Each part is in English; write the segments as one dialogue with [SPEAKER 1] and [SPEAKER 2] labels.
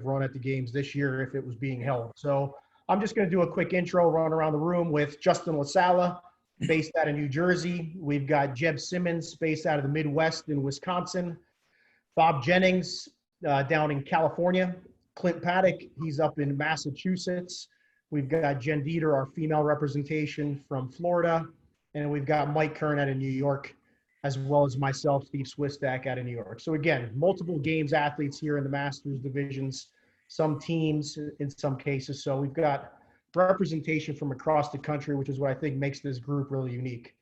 [SPEAKER 1] run at the games this year if it was being held. So I'm just going to do a quick intro, run around the room with Justin LaSala, based out of New Jersey. We've got Jeb Simmons, based out of the Midwest in Wisconsin. Bob Jennings, down in California. Clint Paddock, he's up in Massachusetts. We've got Jen Dieter, our female representation from Florida. And we've got Mike Kern out of New York, as well as myself, Steve Swistak out of New York. So again, multiple games athletes here in the Masters divisions, some teams in some cases. So we've got representation from across the country, which is what I think makes this group really unique.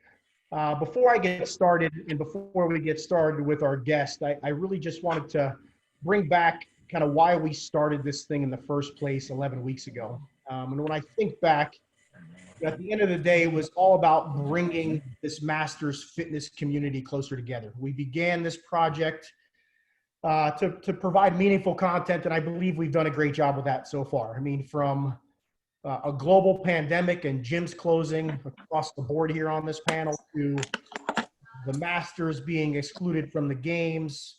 [SPEAKER 1] Before I get started and before we get started with our guest, I really just wanted to bring back kind of why we started this thing in the first place 11 weeks ago. And when I think back, at the end of the day, it was all about bringing this Masters fitness community closer together. We began this project to provide meaningful content, and I believe we've done a great job with that so far. I mean, from a global pandemic and gyms closing across the board here on this panel, to the Masters being excluded from the games,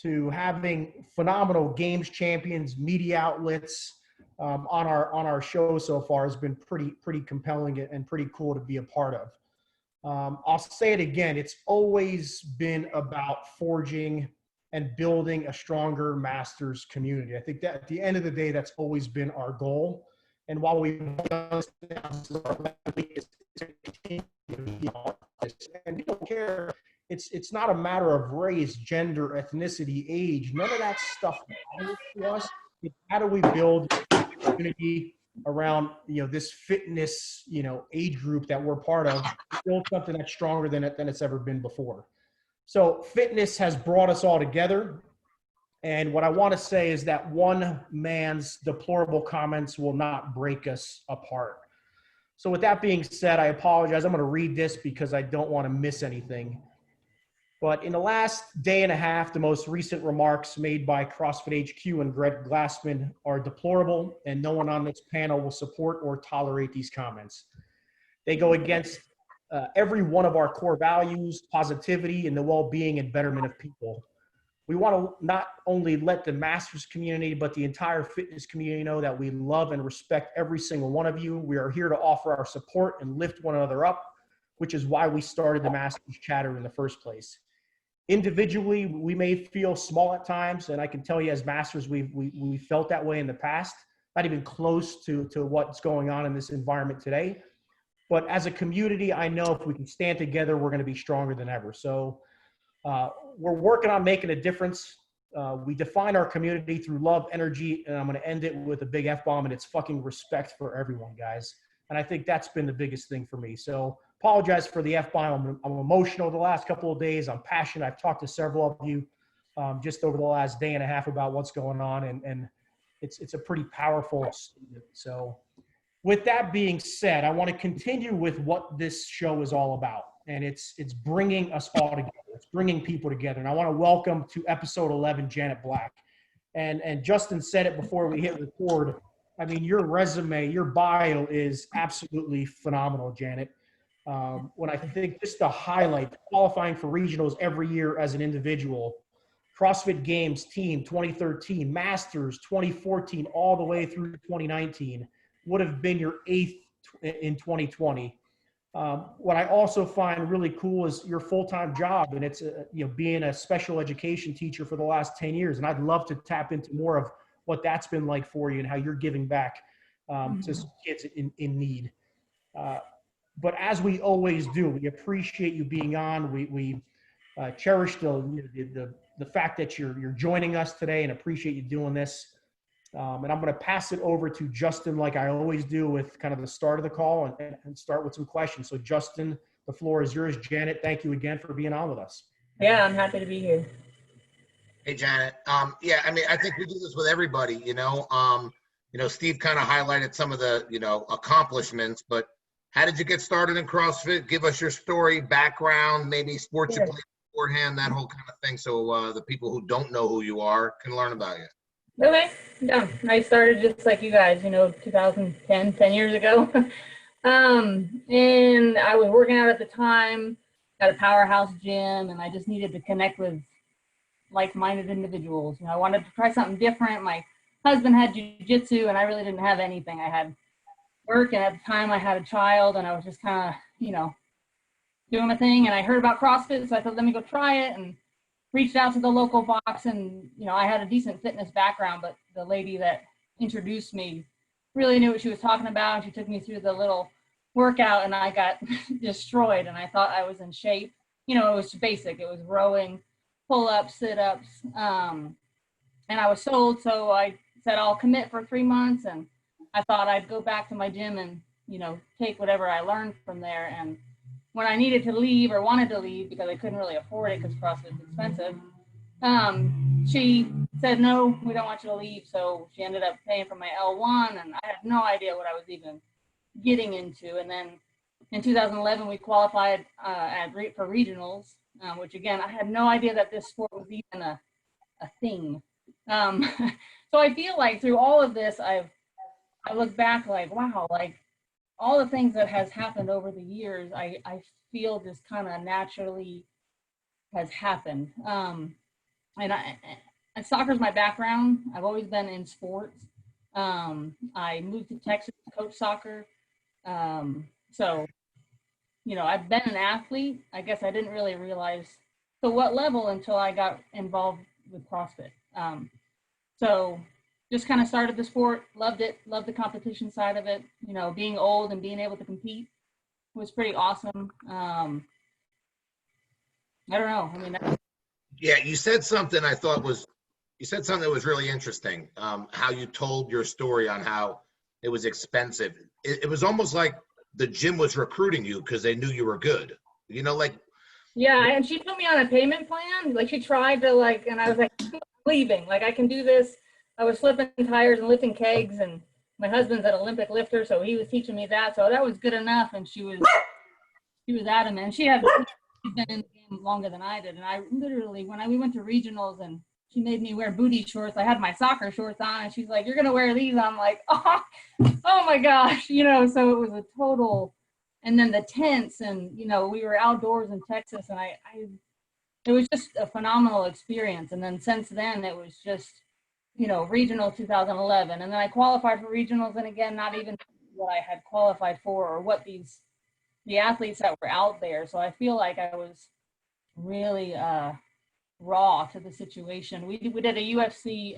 [SPEAKER 1] to having phenomenal games champions, media outlets on our show so far has been pretty compelling and pretty cool to be a part of. I'll say it again, it's always been about forging and building a stronger Masters community. I think that at the end of the day, that's always been our goal. And while we've done this, and we don't care, it's not a matter of race, gender, ethnicity, age. None of that stuff matters to us. It's how do we build a community around this fitness age group that we're part of, build something that's stronger than it's ever been before. So fitness has brought us all together. And what I want to say is that one man's deplorable comments will not break us apart. So with that being said, I apologize. I'm going to read this because I don't want to miss anything. But in the last day and a half, the most recent remarks made by CrossFit HQ and Greg Glassman are deplorable, and no one on this panel will support or tolerate these comments. They go against every one of our core values, positivity, and the well-being and betterment of people. We want to not only let the Masters community, but the entire fitness community know that we love and respect every single one of you. We are here to offer our support and lift one another up, which is why we started the Masters Chatter in the first place. Individually, we may feel small at times, and I can tell you as Masters, we felt that way in the past, not even close to what's going on in this environment today. But as a community, I know if we can stand together, we're going to be stronger than ever. So we're working on making a difference. We define our community through love, energy, and I'm going to end it with a big F-bomb, and it's fucking respect for everyone, guys. And I think that's been the biggest thing for me. So apologize for the F-bomb. I'm emotional the last couple of days. I'm passionate. I've talked to several of you just over the last day and a half about what's going on, and it's a pretty powerful statement. So with that being said, I want to continue with what this show is all about. And it's bringing us all together. It's bringing people together. And I want to welcome to episode 11, Janet Black. And Justin said it before we hit record. I mean, your resume, your bio is absolutely phenomenal, Janet. When I think just to highlight qualifying for regionals every year as an individual, CrossFit Games team 2013, Masters 2014, all the way through 2019, would have been your 8th in 2020. What I also find really cool is your full-time job, and it's being a special education teacher for the last 10 years. And I'd love to tap into more of what that's been like for you and how you're giving back to kids in need. But as we always do, we appreciate you being on. We cherish the fact that you're joining us today and appreciate you doing this. And I'm going to pass it over to Justin like I always do with kind of the start of the call and start with some questions. So Justin, the floor is yours. Janet, thank you again for being on with us.
[SPEAKER 2] Yeah, I'm happy to be here.
[SPEAKER 3] Hey, Janet. Yeah, I mean, I think we do this with everybody, Steve kind of highlighted some of the, accomplishments, but how did you get started in CrossFit? Give us your story, background, maybe sports you played beforehand, that whole kind of thing. So the people who don't know who you are can learn about you.
[SPEAKER 2] Okay. Yeah, I started just like you guys, 2010, 10 years ago. And I was working out at the time at a powerhouse gym, and I just needed to connect with like-minded individuals. I wanted to try something different. My husband had jujitsu and I really didn't have anything. I had work, and at the time I had a child, and I was just kind of, doing my thing. And I heard about CrossFit, so I thought, let me go try it, and reached out to the local box. And, I had a decent fitness background, but the lady that introduced me really knew what she was talking about. And she took me through the little workout, and I got destroyed, and I thought I was in shape. It was basic. It was rowing, pull-ups, sit-ups. And I was sold, so I said I'll commit for 3 months, and I thought I'd go back to my gym and, take whatever I learned from there. And when I needed to leave or wanted to leave because I couldn't really afford it because CrossFit's expensive, she said, no, we don't want you to leave. So she ended up paying for my L1, and I had no idea what I was even getting into. And then in 2011, we qualified for regionals, which again, I had no idea that this sport was even a thing. So I feel like through all of this, I look back like, wow, like all the things that has happened over the years, I feel just kind of naturally has happened. And soccer's my background. I've always been in sports. I moved to Texas to coach soccer. So, I've been an athlete. I guess I didn't really realize to what level until I got involved with CrossFit. So just kind of started the sport, loved it, loved the competition side of it. Being old and being able to compete was pretty awesome. I don't know. I mean,
[SPEAKER 3] Yeah, you said something that was really interesting. How you told your story on how it was expensive. It was almost like the gym was recruiting you because they knew you were good.
[SPEAKER 2] Yeah, and she put me on a payment plan. Like she tried to and I was like, I'm leaving. Like I can do this. I was flipping tires and lifting kegs, and my husband's an Olympic lifter, so he was teaching me that. So that was good enough. And she was adamant. She's been in the game longer than I did. And I literally, when we went to regionals and she made me wear booty shorts, I had my soccer shorts on, and she's like, you're going to wear these. I'm like, oh my gosh, so it was a total. And then the tents, and, we were outdoors in Texas, and it was just a phenomenal experience. And then since then, it was just, regional 2011. And then I qualified for regionals, and again, not even what I had qualified for or what the athletes that were out there. So I feel like I was really raw to the situation. We did a UFC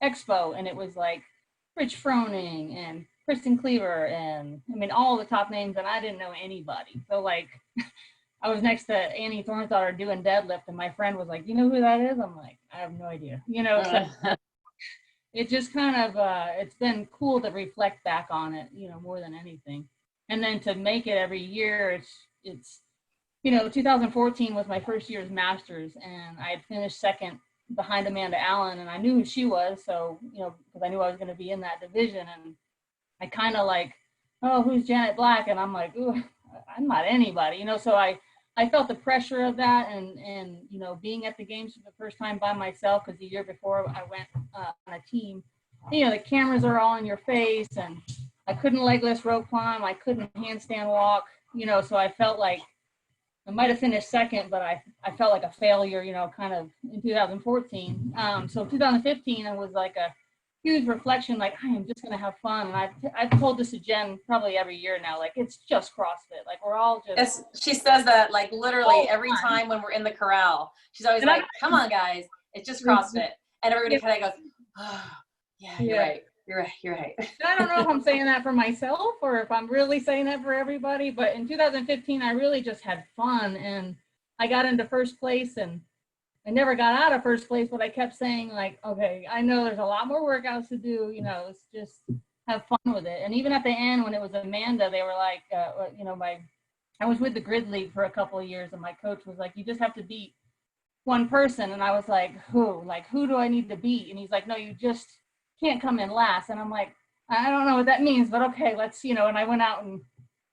[SPEAKER 2] expo, and it was like Rich Froning and Kristen Cleaver, and I mean all the top names, and I didn't know anybody. So like I was next to Annie Thornthaler doing deadlift, and my friend was like, you know who that is? I'm like, I have no idea. So it just kind of it's been cool to reflect back on it, more than anything. And then to make it every year, it's 2014 was my first year's Masters, and I had finished second behind Amanda Allen, and I knew who she was. So, because I knew I was going to be in that division, and I kind of like, oh, who's Janet Black? And I'm like, ooh, I'm not anybody, So I felt the pressure of that, and being at the games for the first time by myself, because the year before I went on a team. The cameras are all in your face, and I couldn't legless rope climb. I couldn't handstand walk, so I felt like I might have finished second, but I felt like a failure, kind of in 2014. So 2015, it was like a huge reflection, like I am just going to have fun. And I've told this to Jen probably every year now, like it's just CrossFit. Like we're all just.
[SPEAKER 4] Yes, she says that like literally every time when we're in the corral. She's always like, come on guys, it's just CrossFit. And everybody kind of goes, oh, yeah, you're right. You're right.
[SPEAKER 2] I don't know if I'm saying that for myself or if I'm really saying that for everybody, but in 2015, I really just had fun, and I got into first place, and I never got out of first place, but I kept saying like, okay, I know there's a lot more workouts to do, it's just have fun with it. And even at the end, when it was Amanda, they were like, I was with the Grid League for a couple of years, and my coach was like, you just have to beat one person. And I was like, who do I need to beat? And he's like, no, you just can't come in last. And I'm like, I don't know what that means, but okay, let's, and I went out and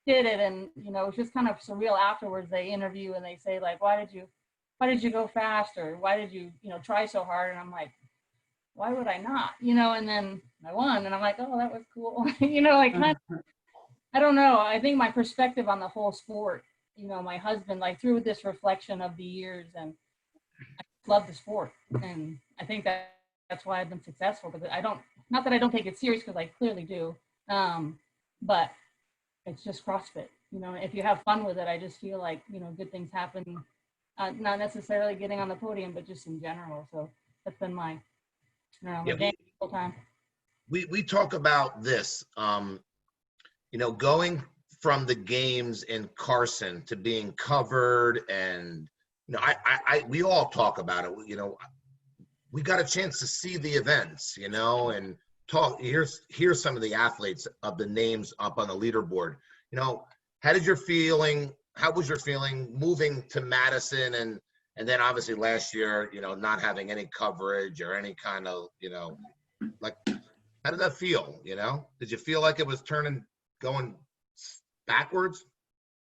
[SPEAKER 2] did it. And, it was just kind of surreal afterwards. They interview and they say like, why did you go faster? Why did you, try so hard? And I'm like, why would I not? And then I won, and I'm like, oh, that was cool. Kind of, I don't know. I think my perspective on the whole sport, my husband, like through this reflection of the years, and I love the sport. And I think that that's why I've been successful, because not that I don't take it serious, because I clearly do. But it's just CrossFit, if you have fun with it, I just feel like, good things happen, not necessarily getting on the podium, but just in general. So that's been my,
[SPEAKER 3] Yeah,
[SPEAKER 2] whole time.
[SPEAKER 3] we talk about this, going from the games in Carson to being covered, and we all talk about it. We got a chance to see the events, and talk. Here's some of the athletes of the names up on the leaderboard. How was your feeling moving to Madison, and then obviously last year, not having any coverage or any kind of, like, how did that feel? Did you feel like it was going backwards?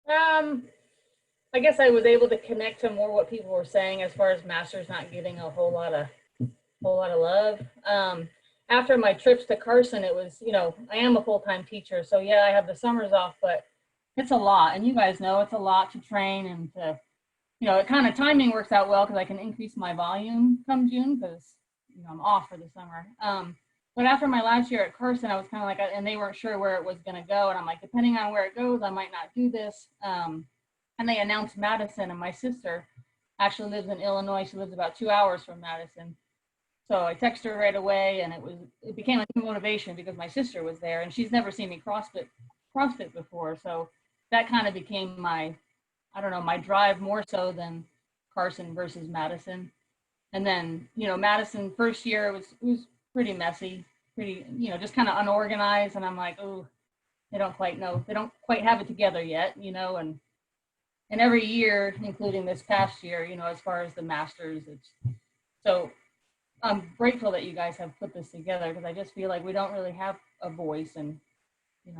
[SPEAKER 2] I guess I was able to connect to more what people were saying as far as Masters not getting a whole lot of love. After my trips to Carson, it was, I am a full-time teacher, so yeah, I have the summers off, but it's a lot, and you guys know it's a lot to train, and to, it kind of timing works out well because I can increase my volume come June because, I'm off for the summer. But after my last year at Carson, I was kind of like, and they weren't sure where it was going to go, and I'm like, depending on where it goes, I might not do this. And they announced Madison, and my sister actually lives in Illinois. She lives about 2 hours from Madison. So I texted her right away, and it became a new motivation because my sister was there, and she's never seen me CrossFit before. So that kind of became my drive more so than Carson versus Madison. And then, Madison first year it was pretty messy, pretty, just kind of unorganized. And I'm like, oh, they don't quite have it together yet, and every year, including this past year, as far as the Masters, so I'm grateful that you guys have put this together, because I just feel like we don't really have a voice, and,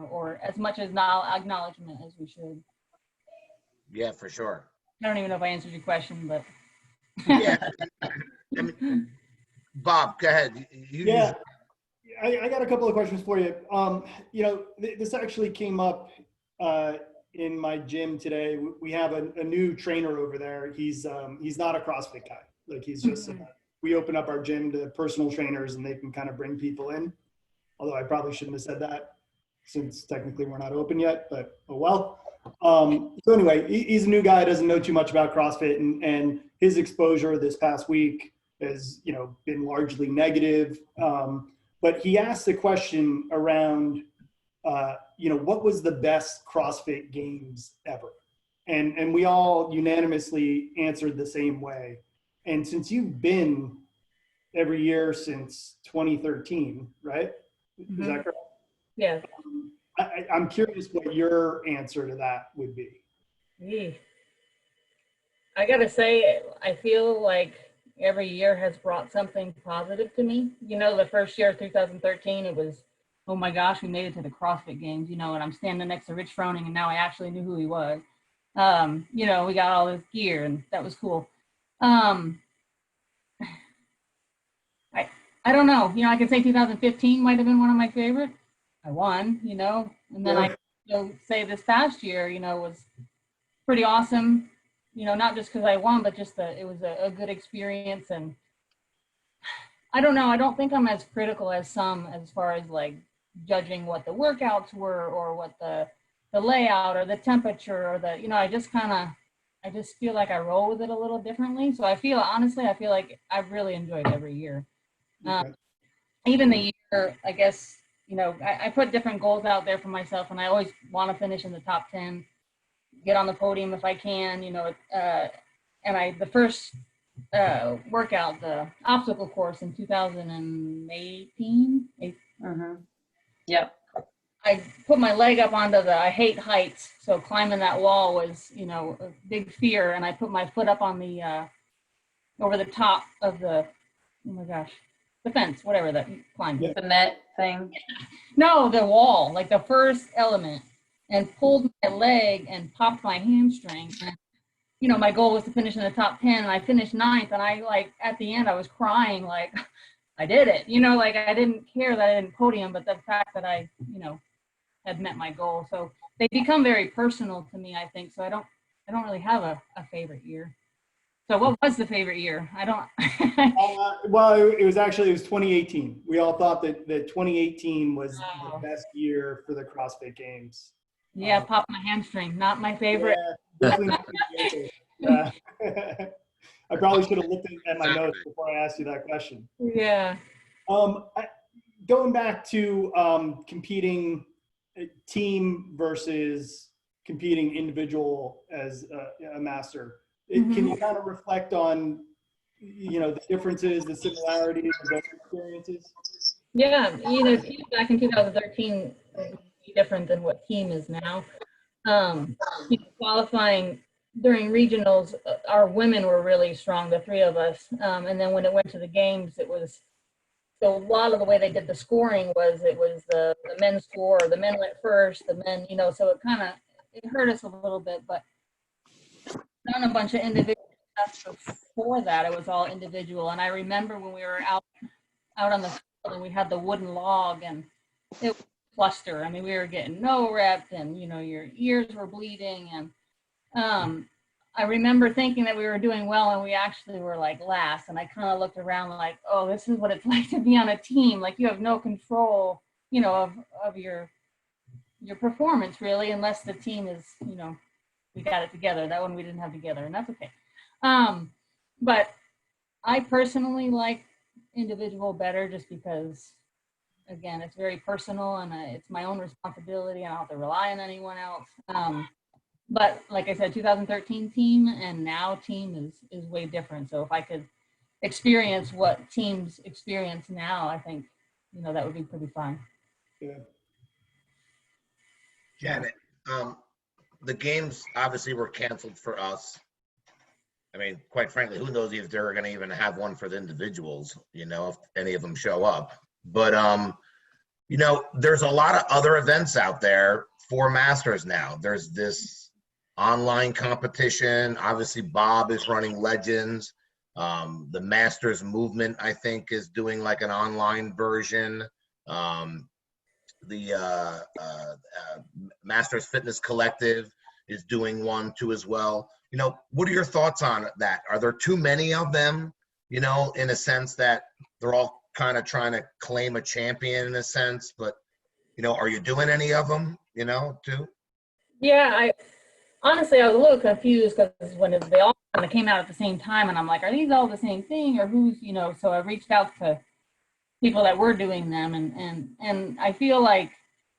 [SPEAKER 2] or as much as acknowledgement as we should.
[SPEAKER 3] Yeah, for sure.
[SPEAKER 2] I don't even know if I answered your question, but.
[SPEAKER 3] Yeah. I mean, Bob, go ahead.
[SPEAKER 5] I got a couple of questions for you. This actually came up in my gym today. We have a new trainer over there. He's not a CrossFit guy. Like, he's just, we open up our gym to personal trainers, and they can kind of bring people in. Although I probably shouldn't have said that, since technically we're not open yet, but oh well. So anyway, he's a new guy, doesn't know too much about CrossFit, and his exposure this past week has, been largely negative. But he asked a question around, what was the best CrossFit Games ever? And we all unanimously answered the same way. And since you've been every year since 2013, right? Mm-hmm. Is that correct?
[SPEAKER 2] Yeah.
[SPEAKER 5] I'm curious what your answer to that would be.
[SPEAKER 2] I gotta say, I feel like every year has brought something positive to me. The first year, 2013, it was, oh my gosh, we made it to the CrossFit Games, and I'm standing next to Rich Froning, and now I actually knew who he was. We got all this gear, and that was cool. I don't know. I could say 2015 might have been one of my favorite. I won, and then I say this past year, was pretty awesome. Not just because I won, but just it was a good experience. And I don't know. I don't think I'm as critical as some as far as like judging what the workouts were, or what the layout, or the temperature, or I just feel like I roll with it a little differently. So I feel like I've really enjoyed every year.
[SPEAKER 5] Okay.
[SPEAKER 2] Even the year, I guess, I put different goals out there for myself, and I always want to finish in the top 10, get on the podium if I can, and the first workout, the obstacle course in 2018.
[SPEAKER 4] Mm-hmm. Yep.
[SPEAKER 2] I put my leg up onto I hate heights, so climbing that wall was, a big fear, and I put my foot up on the, over the top of the fence, whatever that climb.
[SPEAKER 4] The net thing.
[SPEAKER 2] No, the wall, like the first element, and pulled my leg and popped my hamstring. And, my goal was to finish in the top 10, and I finished 9th, and at the end I was crying, like, I did it, I didn't care that I didn't podium, but the fact that I, had met my goal. So they become very personal to me, I think. So I don't really have a favorite year. So what was the favorite year? I don't.
[SPEAKER 5] Well, it was 2018. We all thought that 2018 was
[SPEAKER 2] Wow.
[SPEAKER 5] the best year for the CrossFit Games.
[SPEAKER 2] Yeah, pop my hamstring. Not my favorite.
[SPEAKER 5] Yeah, definitely not mediocre. Yeah. I probably should have looked at my notes before I asked you that question.
[SPEAKER 2] Yeah.
[SPEAKER 5] Going back to competing team versus competing individual as a master, can you kind of reflect on, the differences, the similarities of those experiences?
[SPEAKER 2] Yeah, team back in 2013 was different than what team is now. Qualifying during regionals, our women were really strong, the three of us. And then when it went to the games, it was, so a lot of the way they did the scoring was, it was the men's score, the men went first, the men, so it hurt us a little bit, but done a bunch of individual stuff before that. It was all individual. And I remember when we were out on the field and we had the wooden log and it was a cluster. I mean, we were getting no rep and, your ears were bleeding. And I remember thinking that we were doing well and we actually were like last. And I kind of looked around like, oh, this is what it's like to be on a team. Like you have no control, of your performance really, unless the team is, we got it together. That one we didn't have together, and that's okay. But I personally like individual better just because, again, it's very personal and it's my own responsibility. I don't have to rely on anyone else. But like I said, 2013 team and now team is way different. So if I could experience what teams experience now, I think, that would be pretty fun.
[SPEAKER 5] Yeah.
[SPEAKER 3] Janet, the games obviously were canceled for us. I mean, quite frankly, who knows if they're going to even have one for the individuals, if any of them show up. But, there's a lot of other events out there for Masters now. There's this online competition. Obviously, Bob is running Legends. The Masters movement, I think, is doing like an online version. The Masters Fitness Collective is doing one too as well. What are your thoughts on that? Are there too many of them, in a sense that they're all kind of trying to claim a champion in a sense, but, are you doing any of them, too?
[SPEAKER 2] Yeah, honestly, I was a little confused because when they all kind of came out at the same time and I'm like, are these all the same thing or who's, so I reached out to people that were doing them and I feel like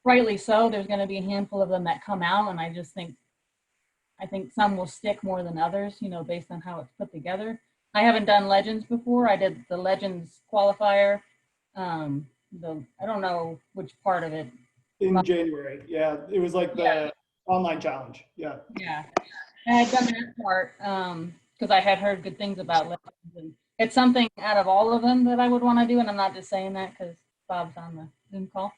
[SPEAKER 2] rightly so, there's going to be a handful of them that come out and I think some will stick more than others, based on how it's put together. I haven't done Legends before. I did the Legends qualifier. I don't know which part of it.
[SPEAKER 5] In January, yeah. It was like the online challenge, yeah.
[SPEAKER 2] Yeah, I had done that part because I had heard good things about Legends. And it's something out of all of them that I would want to do, and I'm not just saying that because Bob's on the Zoom call.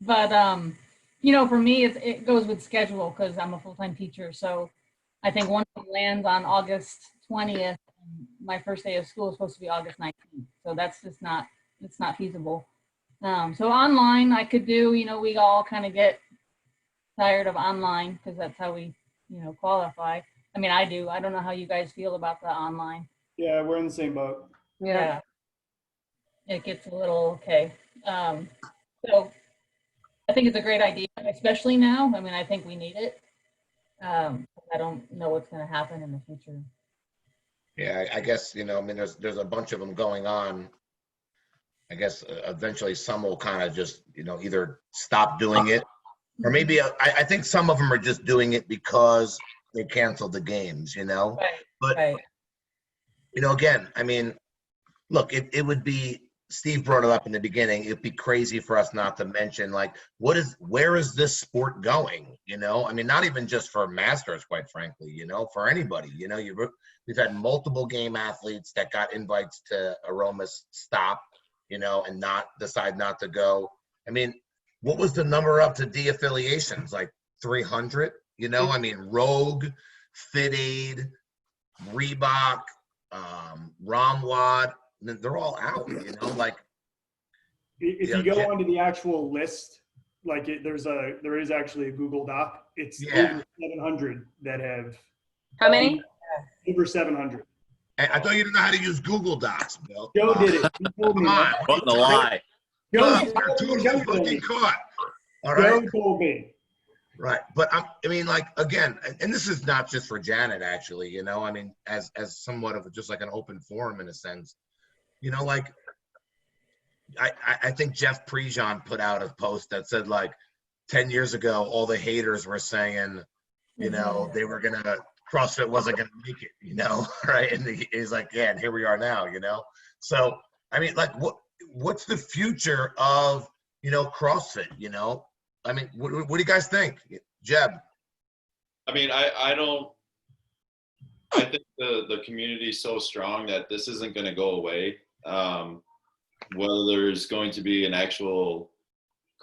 [SPEAKER 2] But for me, it goes with schedule because I'm a full-time teacher. So I think one of them lands on August 20th. My first day of school is supposed to be August 19th. So that's just it's not feasible. So online I could do, we all kind of get tired of online because that's how we, qualify. I mean, I do. I don't know how you guys feel about the online.
[SPEAKER 5] Yeah, we're in the same boat.
[SPEAKER 2] Yeah. It gets a little, okay. So I think it's a great idea, especially now. I mean, I think we need it. I don't know what's going to happen in the future.
[SPEAKER 3] Yeah, I guess, there's a bunch of them going on. I guess eventually some will kind of just, either stop doing it or maybe I think some of them are just doing it because they canceled the games,
[SPEAKER 2] Right.
[SPEAKER 3] But,
[SPEAKER 2] right.
[SPEAKER 3] Again, I mean, look, it would be, Steve brought it up in the beginning, it'd be crazy for us not to mention, like, where is this sport going? I mean, not even just for Masters, quite frankly, for anybody, we've had multiple game athletes that got invites to Aromas stop, and decide not to go. I mean, what was the number up to de-affiliations? Like 300, I mean, Rogue, Fit Aid, Reebok, Ramwad, they're all out, like.
[SPEAKER 5] If you go onto the actual list there is actually a Google Doc. It's
[SPEAKER 3] Yeah.
[SPEAKER 5] over 700 that have
[SPEAKER 4] How many?
[SPEAKER 5] over 700.
[SPEAKER 3] Hey, I thought you didn't know how to use Google Docs, Bill.
[SPEAKER 5] Joe did it. He told me.
[SPEAKER 3] Come on.
[SPEAKER 6] What the lie?
[SPEAKER 5] Joe,
[SPEAKER 3] You're totally fucking caught. All
[SPEAKER 5] Joe
[SPEAKER 3] right.
[SPEAKER 5] told me.
[SPEAKER 3] Right. But I mean, like, again, and this is not just for Janet, actually, you know, I mean, as somewhat of just like an open forum in a sense, you know, like, I think Jeff Prejean put out a post that said, like, 10 years ago, all the haters were saying, you know, they were going to, CrossFit wasn't going to make it, you know, right? And he's like, yeah, and here we are now, you know? So, I mean, like, what's the future of, you know, CrossFit, you know? I mean, what do you guys think? Jeb?
[SPEAKER 7] I mean, I think the community is so strong that this isn't going to go away. Whether there's going to be an actual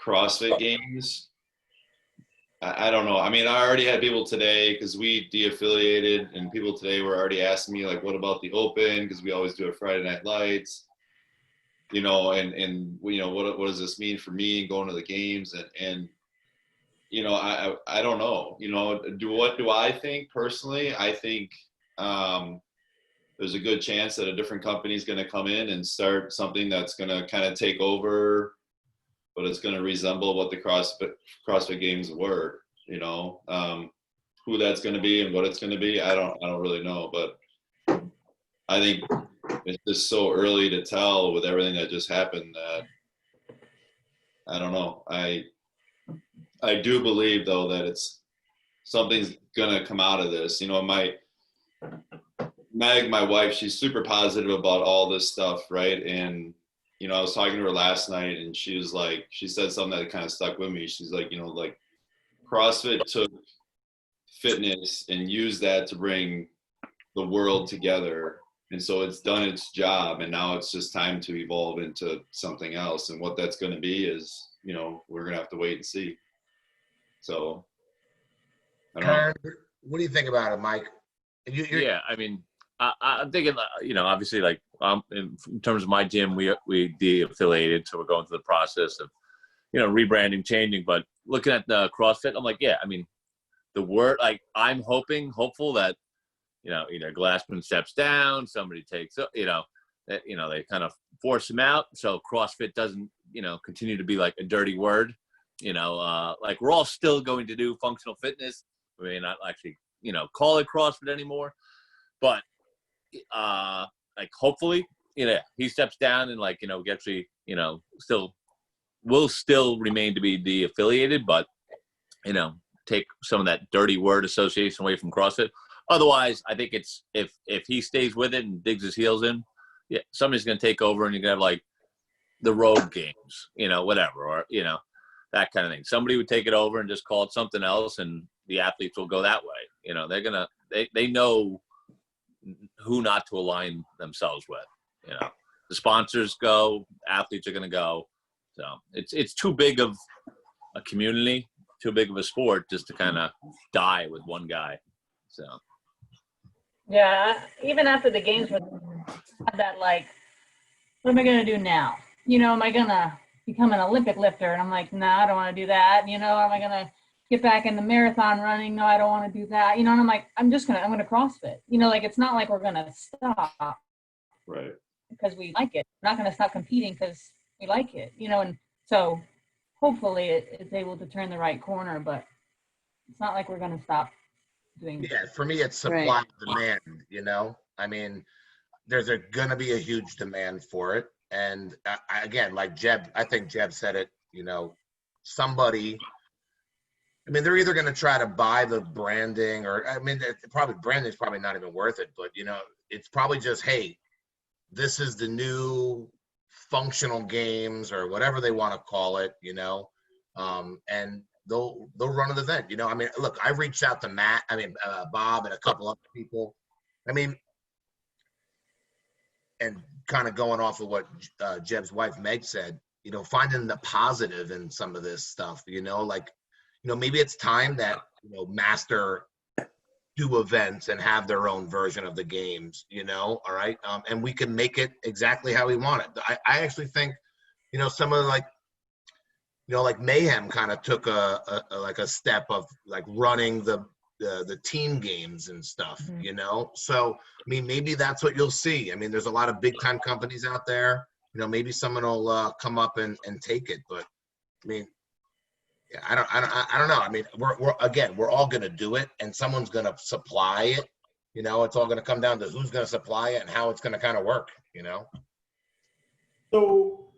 [SPEAKER 7] CrossFit Games, I don't know. I mean, I already had people today because we de-affiliated, and people today were already asking me, like, what about the Open? Because we always do a Friday Night Lights, you know, and you know, what does this mean for me and going to the games? And you know, I don't know. You know, what do I think personally? I think there's a good chance that a different company is going to come in and start something that's going to kind of take over, but it's going to resemble what the CrossFit Games were. You know, who that's going to be and what it's going to be, I don't really know. But I think it's just so early to tell with everything that just happened that I don't know. I do believe though that something's going to come out of this. You know, Meg, my wife, she's super positive about all this stuff, right? And, you know, I was talking to her last night and she was like, she said something that kind of stuck with me. She's like, you know, like CrossFit took fitness and used that to bring the world together. And so it's done its job, and now it's just time to evolve into something else. And what that's going to be is, you know, we're going to have to wait and see. So, I don't know.
[SPEAKER 3] Karen, what do you think about it, Mike?
[SPEAKER 6] Yeah, I mean, I'm thinking, you know, obviously, like, in terms of my gym, we de-affiliated, so we're going through the process of, you know, rebranding, changing. But looking at the CrossFit, I'm like, yeah, I mean, the word, like, I'm hopeful that, you know, either Glassman steps down, somebody takes, you know, that, you know, they kind of force him out, so CrossFit doesn't, you know, continue to be like a dirty word. You know, like, we're all still going to do functional fitness. We may not actually, you know, call it CrossFit anymore, but like, hopefully, you know, he steps down and, like, you know, actually, you know, will still remain to be de-affiliated, but, you know, take some of that dirty word association away from CrossFit. Otherwise, I think it's if he stays with it and digs his heels in, yeah, somebody's going to take over, and you're going to have, like, the road games, you know, whatever, or, you know, that kind of thing. Somebody would take it over and just call it something else, and the athletes will go that way. You know, they know who not to align themselves with. You know, the sponsors go, athletes are going to go. So it's too big of a community, too big of a sport just to kind of die with one guy. So.
[SPEAKER 2] Yeah, even after the games, with that, like, what am I going to do now? You know, am I going to become an Olympic lifter? And I'm like, no, I don't want to do that. You know, am I going to get back in the marathon running? No, I don't want to do that. You know, and I'm like, I'm going to CrossFit. You know, like, it's not like we're going to stop.
[SPEAKER 7] Right.
[SPEAKER 2] Because we like it. We're not going to stop competing because we like it. You know, and so hopefully it's able to turn the right corner, but it's not like we're going to stop doing.
[SPEAKER 3] Yeah, for me, it's supply and demand, you know? I mean, there's going to be a huge demand for it. And again, like Jeb, I think Jeb said it, you know, somebody, I mean, they're either going to try to buy the branding, or, I mean, branding is probably not even worth it, but, you know, it's probably just, hey, this is the new functional games, or whatever they want to call it, you know, and they'll run an event, you know. I mean, look, I reached out to Bob and a couple other people. I mean, and kind of going off of what Jeb's wife Meg said, you know, finding the positive in some of this stuff, you know, like, you know, maybe it's time that, you know, Master do events and have their own version of the games, you know, all right, and we can make it exactly how we want it. I actually think, you know, some of, like, like Mayhem kind of took a step of like running the team games and stuff, So, I mean, maybe that's what you'll see. I mean, there's a lot of big time companies out there, maybe someone will come up and take it. But I mean, yeah, I don't know. I mean, we're all going to do it and someone's going to supply it. It's all going to come down to who's going to supply it and how it's going to kind of work,
[SPEAKER 5] So,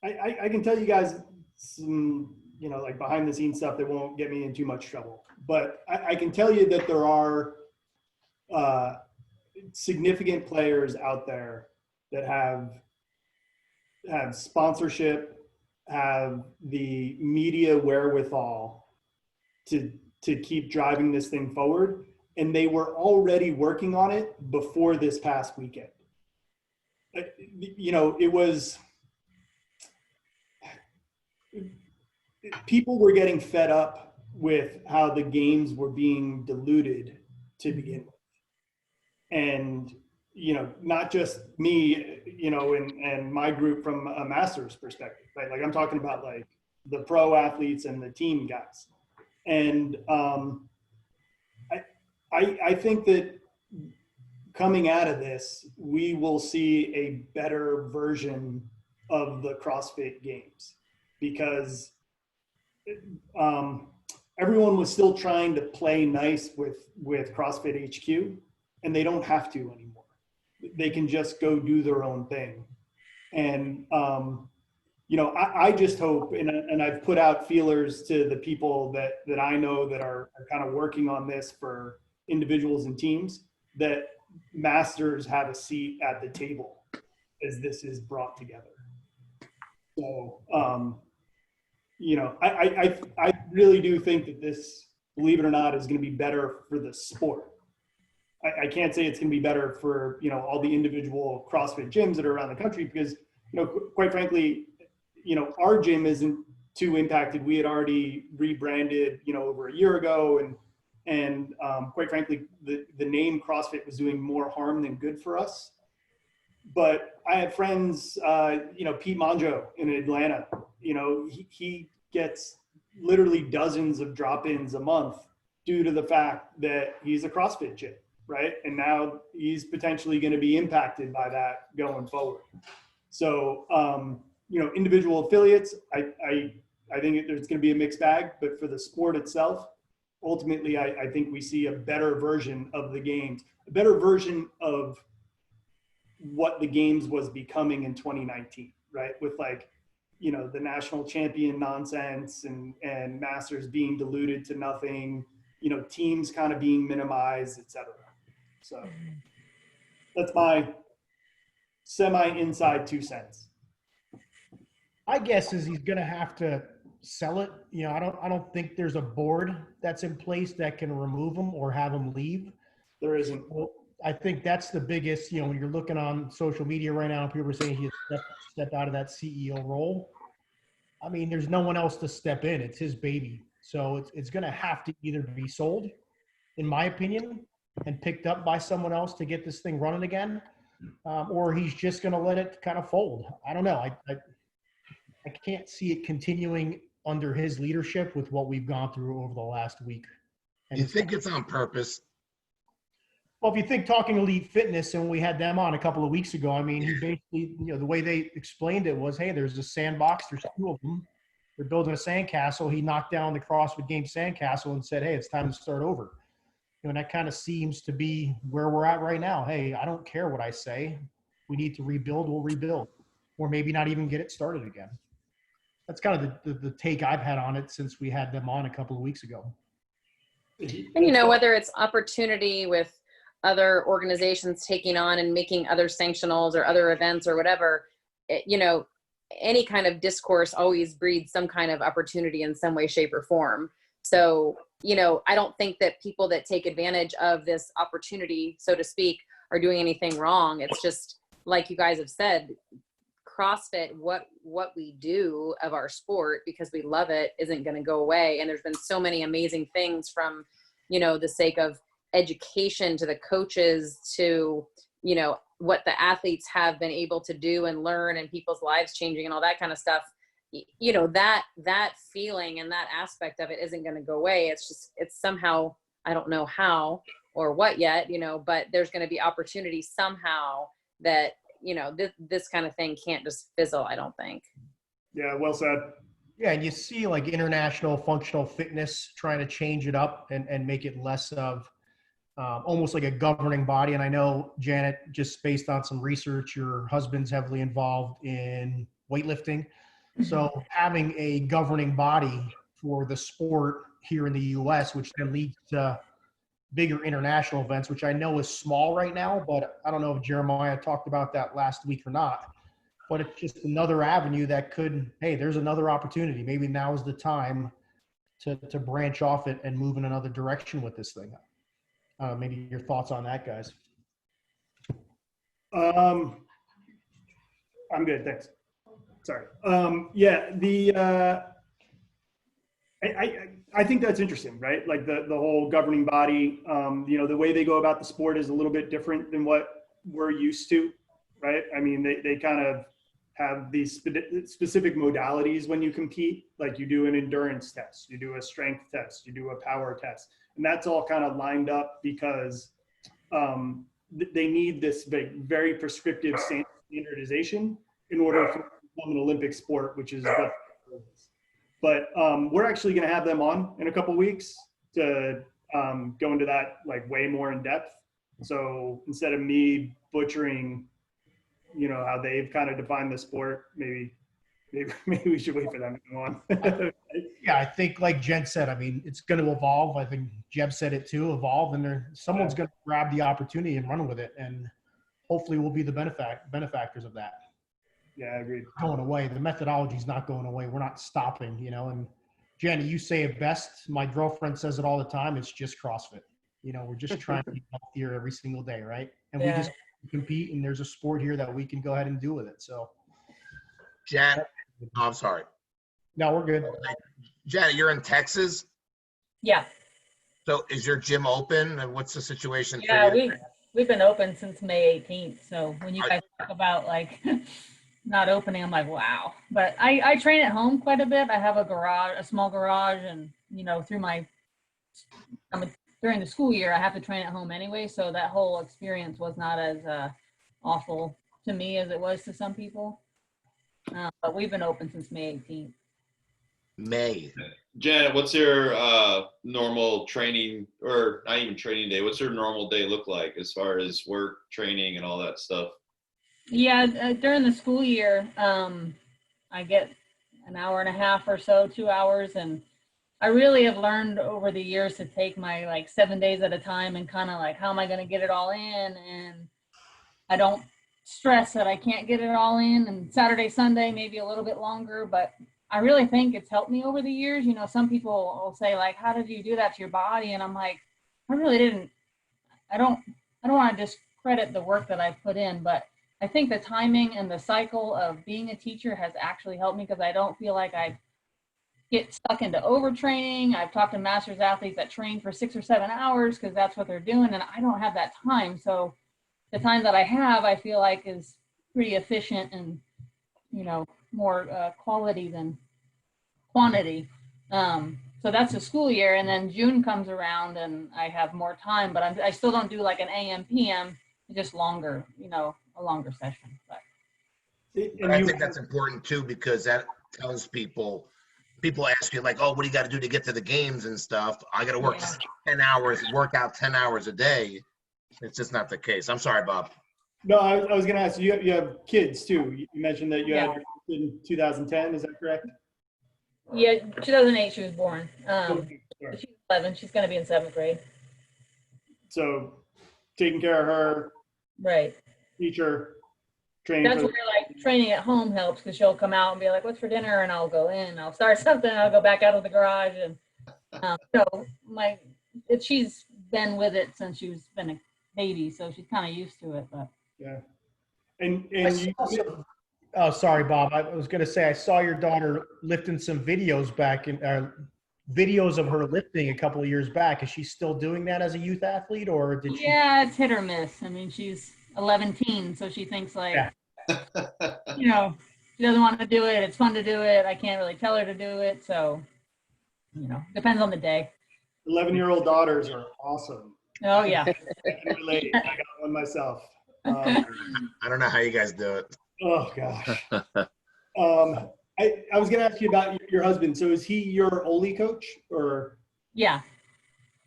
[SPEAKER 5] I can tell you guys some, like behind the scenes stuff that won't get me in too much trouble. But I can tell you that there are significant players out there that have sponsorship, have the media wherewithal to keep driving this thing forward. And they were already working on it before this past weekend. It was, people were getting fed up with how the games were being diluted to begin with. And, not just me, and my group from a master's perspective, right? Like I'm talking about like the pro athletes and the team guys. And I think that coming out of this, we will see a better version of the CrossFit Games because everyone was still trying to play nice with CrossFit HQ, and they don't have to anymore. They can just go do their own thing. And, I just hope, and I've put out feelers to the people that I know that are kind of working on this for individuals and teams, that masters have a seat at the table as this is brought together. So, I really do think that this, believe it or not, is going to be better for the sport. I can't say it's going to be better for, all the individual CrossFit gyms that are around the country because, quite frankly, our gym isn't too impacted. We had already rebranded, over a year ago. And quite frankly, the name CrossFit was doing more harm than good for us. But I have friends, Pete Monjo in Atlanta, he gets literally dozens of drop-ins a month due to the fact that he's a CrossFit gym, right? And now he's potentially going to be impacted by that going forward. So, individual affiliates, I think there's going to be a mixed bag, but for the sport itself, ultimately, I think we see a better version of the games, a better version of what the games was becoming in 2019, right? With the national champion nonsense and masters being diluted to nothing, teams kind of being minimized, et cetera. So that's my semi-inside 2 cents.
[SPEAKER 1] My guess is he's going to have to sell it. I don't think there's a board that's in place that can remove him or have him leave.
[SPEAKER 5] There isn't.
[SPEAKER 1] Well, I think that's the biggest, when you're looking on social media right now, people are saying he stepped out of that CEO role. I mean, there's no one else to step in. It's his baby. So it's going to have to either be sold, in my opinion, and picked up by someone else to get this thing running again, or he's just going to let it kind of fold. I don't know. I can't see it continuing under his leadership with what we've gone through over the last week. And
[SPEAKER 3] you think it's on purpose?
[SPEAKER 1] Well, if you think Talking Elite Fitness, and we had them on a couple of weeks ago, I mean, he basically, the way they explained it was, hey, there's a sandbox, there's 2 of them. They're building a sandcastle. He knocked down the CrossFit Games sandcastle and said, hey, it's time to start over. And that kind of seems to be where we're at right now. Hey, I don't care what I say. We need to rebuild, we'll rebuild. Or maybe not even get it started again. That's kind of the take I've had on it since we had them on a couple of weeks ago.
[SPEAKER 8] And whether it's opportunity with other organizations taking on and making other sanctionals or other events or whatever, any kind of discourse always breeds some kind of opportunity in some way, shape, or form. So, I don't think that people that take advantage of this opportunity, so to speak, are doing anything wrong. It's just like you guys have said, CrossFit, what we do of our sport because we love it isn't going to go away. And there's been so many amazing things from, the sake of education to the coaches to, what the athletes have been able to do and learn and people's lives changing and all that kind of stuff. you know, that feeling and that aspect of it isn't going to go away. It's somehow, I don't know how or what yet, you know, but there's going to be opportunity somehow that, you know, this kind of thing can't just fizzle, I don't think.
[SPEAKER 5] Yeah, well said.
[SPEAKER 1] Yeah, and you see like international functional fitness trying to change it up and make it less of almost like a governing body. And I know, Janet, just based on some research, your husband's heavily involved in weightlifting. So having a governing body for the sport here in the U.S., which then leads to bigger international events, which I know is small right now, but I don't know if Jeremiah talked about that last week or not. But it's just another avenue that could, hey, there's another opportunity. Maybe now is the time to branch off it and move in another direction with this thing. Maybe your thoughts on that, guys.
[SPEAKER 5] I'm good, thanks. Sorry. Yeah, I think that's interesting, right? Like the whole governing body, you know, the way they go about the sport is a little bit different than what we're used to, right? I mean, they kind of have these specific modalities when you compete, like you do an endurance test, you do a strength test, you do a power test. And that's all kind of lined up because they need this very prescriptive standardization in order for it to become an Olympic sport, which is what it is. But we're actually going to have them on in a couple weeks to go into that like way more in depth. So instead of me butchering, you know, how they've kind of defined the sport, maybe we should wait for them to come on.
[SPEAKER 1] Yeah, I think like Jen said, I mean, it's going to evolve. I think Jeb said it too, evolve, and someone's going to grab the opportunity and run with it, and hopefully we'll be the benefactors of that.
[SPEAKER 5] Yeah, I agree.
[SPEAKER 1] Going away. The methodology is not going away. We're not stopping, you know. And Jenny, you say it best. My girlfriend says it all the time. It's just CrossFit. You know, we're just trying to be healthier every single day, right? And we just compete, and there's a sport here that we can go ahead and do with it. So,
[SPEAKER 3] Janet, I'm sorry.
[SPEAKER 1] No, we're good.
[SPEAKER 3] Janet, you're in Texas.
[SPEAKER 2] Yeah.
[SPEAKER 3] So is your gym open, and what's the situation?
[SPEAKER 2] Yeah,
[SPEAKER 3] for you?
[SPEAKER 2] we've been open since May 18th. So when you guys talk about like not opening, I'm like, wow. But I train at home quite a bit. I have a small garage, and you know, during the school year, I have to train at home anyway. So that whole experience was not as awful to me as it was to some people. But we've been open since May 18th.
[SPEAKER 3] May.
[SPEAKER 7] Janet, what's your normal training, or not even training day? What's your normal day look like as far as work, training, and all that stuff?
[SPEAKER 2] Yeah, during the school year, I get an hour and a half or so, 2 hours, and I really have learned over the years to take my like 7 days at a time and kind of like, how am I going to get it all in? And I don't stress that I can't get it all in. And Saturday, Sunday, maybe a little bit longer, but I really think it's helped me over the years. You know, some people will say like, how did you do that to your body? And I'm like, I really didn't. I don't want to discredit the work that I put in, but I think the timing and the cycle of being a teacher has actually helped me, because I don't feel like I get stuck into overtraining. I've talked to masters athletes that train for 6 or 7 hours because that's what they're doing, and I don't have that time. So the time that I have, I feel like is pretty efficient and, you know, more quality than quantity. So that's the school year, and then June comes around and I have more time, but I still don't do like an AM, PM, just longer, you know, a longer session. But
[SPEAKER 3] I think that's important too, because that tells people ask you like, oh, what do you got to do to get to the games and stuff? I got to work 10 hours, work out 10 hours a day. It's just not the case. I'm sorry, Bob.
[SPEAKER 5] No, I was going to ask you, you have kids too. You mentioned that you had your kid in 2010. Is that correct?
[SPEAKER 2] Yeah, 2008 she was born.
[SPEAKER 5] Sorry.
[SPEAKER 2] She's 11. She's going to be in 7th grade.
[SPEAKER 5] So taking care of her,
[SPEAKER 2] Right.
[SPEAKER 5] teacher, training.
[SPEAKER 2] That's where like training at home helps, because she'll come out and be like, what's for dinner? And I'll go in, I'll start something, I'll go back out of the garage. And so she's been with it since she's been a baby, so she's kind of used to it. But
[SPEAKER 5] Yeah. And
[SPEAKER 1] oh, sorry, Bob. I was going to say, I saw your daughter lifting some videos back in videos of her lifting a couple of years back. Is she still doing that as a youth athlete, or did she?
[SPEAKER 2] Yeah, it's hit or miss. I mean, she's 11 teen, so she thinks like,
[SPEAKER 1] Yeah.
[SPEAKER 2] you know, she doesn't want to do it. It's fun to do it. I can't really tell her to do it. So, depends on the day.
[SPEAKER 5] 11-year-old daughters are awesome.
[SPEAKER 2] Oh yeah.
[SPEAKER 5] I can relate. I got one myself.
[SPEAKER 3] I don't know how you guys do it.
[SPEAKER 5] Oh gosh. I was gonna ask you about your husband. So is he your Oli coach, or?
[SPEAKER 2] Yeah.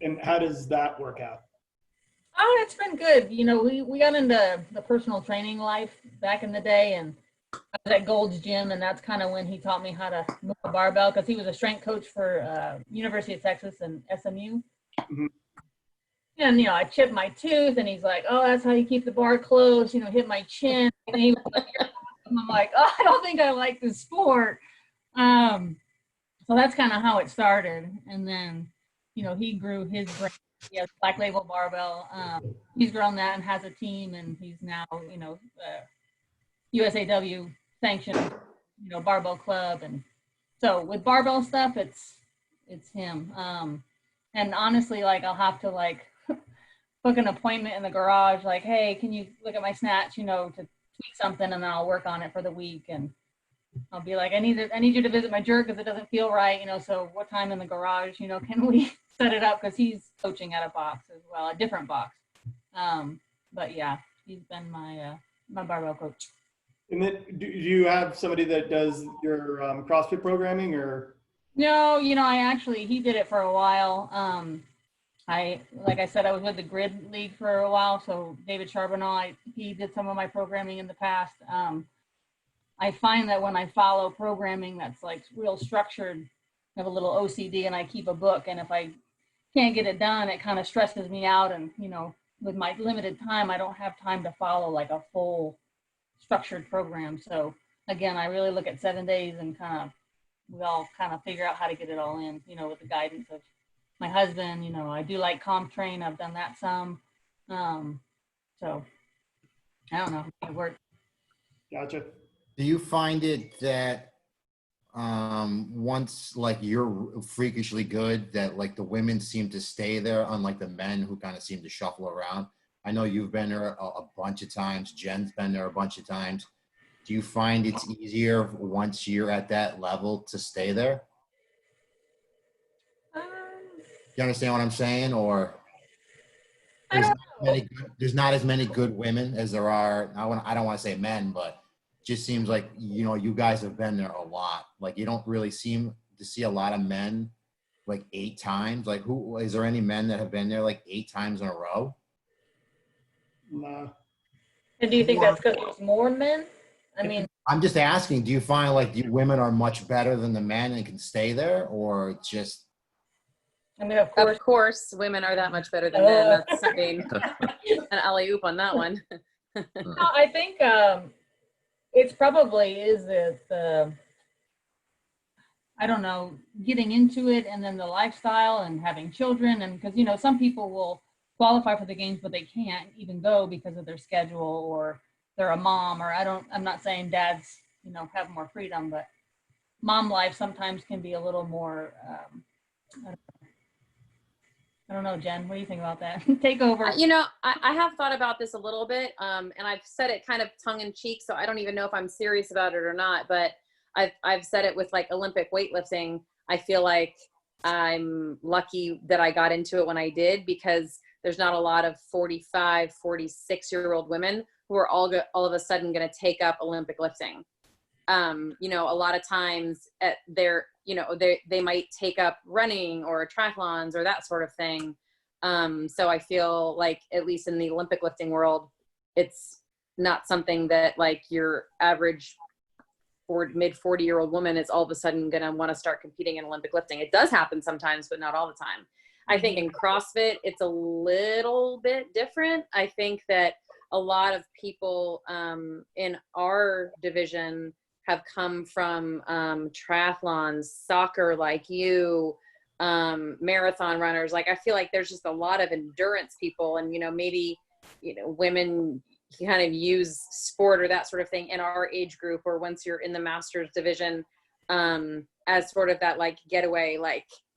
[SPEAKER 5] And how does that work out?
[SPEAKER 2] Oh, it's been good. We got into the personal training life back in the day, and I was at Gold's Gym, and that's kind of when he taught me how to move a barbell, because he was a strength coach for University of Texas and SMU.
[SPEAKER 5] Mhm.
[SPEAKER 2] And, I chipped my tooth, and he's like, oh, that's how you keep the bar closed, hit my chin. And he was like, I'm like, oh, I don't think I like this sport. So that's kind of how it started. And then, he grew his brand. He has Black Label Barbell. He's grown that and has a team, and he's now, USAW sanctioned, barbell club. And so with barbell stuff, it's him. And honestly, I'll have to book an appointment in the garage, hey, can you look at my snatch, to tweak something, and then I'll work on it for the week. And I'll be like, I need you to visit my jerk because it doesn't feel right, so what time in the garage, can we set it up? Because he's coaching at a box as well, a different box. But yeah, he's been my barbell coach.
[SPEAKER 5] And then do you have somebody that does your CrossFit programming, or?
[SPEAKER 2] No, he did it for a while. Like I said, I was with the Grid League for a while. So David Charbonneau, he did some of my programming in the past. I find that when I follow programming that's real structured, I have a little OCD and I keep a book. And if I can't get it done, it kind of stresses me out. And, with my limited time, I don't have time to follow a full structured program. So again, I really look at 7 days and we all figure out how to get it all in, with the guidance of my husband. I do like comp train. I've done that some. So I don't know. It works.
[SPEAKER 5] Gotcha.
[SPEAKER 9] Do you find it that once you're freakishly good, that the women seem to stay there, unlike the men who kind of seem to shuffle around? I know you've been there a bunch of times. Jen's been there a bunch of times. Do you find it's easier once you're at that level to stay there? You understand what I'm saying? Or there's not as many good women as there are. I don't want to say men, but just seems like, you guys have been there a lot. You don't really seem to see a lot of men 8 times. Who is there any men that have been there 8 times in a row?
[SPEAKER 5] No.
[SPEAKER 2] And do you think that's because there's more men? I mean,
[SPEAKER 9] I'm just asking, do you find you women are much better than the men and can stay there, or just?
[SPEAKER 2] I mean, of
[SPEAKER 8] course, women are that much better than men. That's an alley-oop on that one.
[SPEAKER 2] No, I think it's probably is the I don't know, getting into it, and then the lifestyle and having children, and because some people will qualify for the games but they can't even go because of their schedule, or they're a mom, or I'm not saying dads have more freedom, but mom life sometimes can be a little more I don't know, Jen, what do you think about that? Take over.
[SPEAKER 8] I have thought about this a little bit, and I've said it kind of tongue in cheek, so I don't even know if I'm serious about it or not, but I've said it with Olympic weightlifting. I feel like I'm lucky that I got into it when I did, because there's not a lot of 45, 46-year-old women who are all of a sudden going to take up Olympic lifting. A lot of times they might take up running or triathlons or that sort of thing. So I feel like, at least in the Olympic lifting world, it's not something that your average mid 40-year-old woman is all of a sudden going to want to start competing in Olympic lifting. It does happen sometimes, but not all the time. I think in CrossFit, it's a little bit different. I think that a lot of people in our division have come from triathlons, soccer, like you, marathon runners. I feel like there's just a lot of endurance people, and maybe women kind of use sport or that sort of thing in our age group, or once you're in the masters division, as sort of that getaway.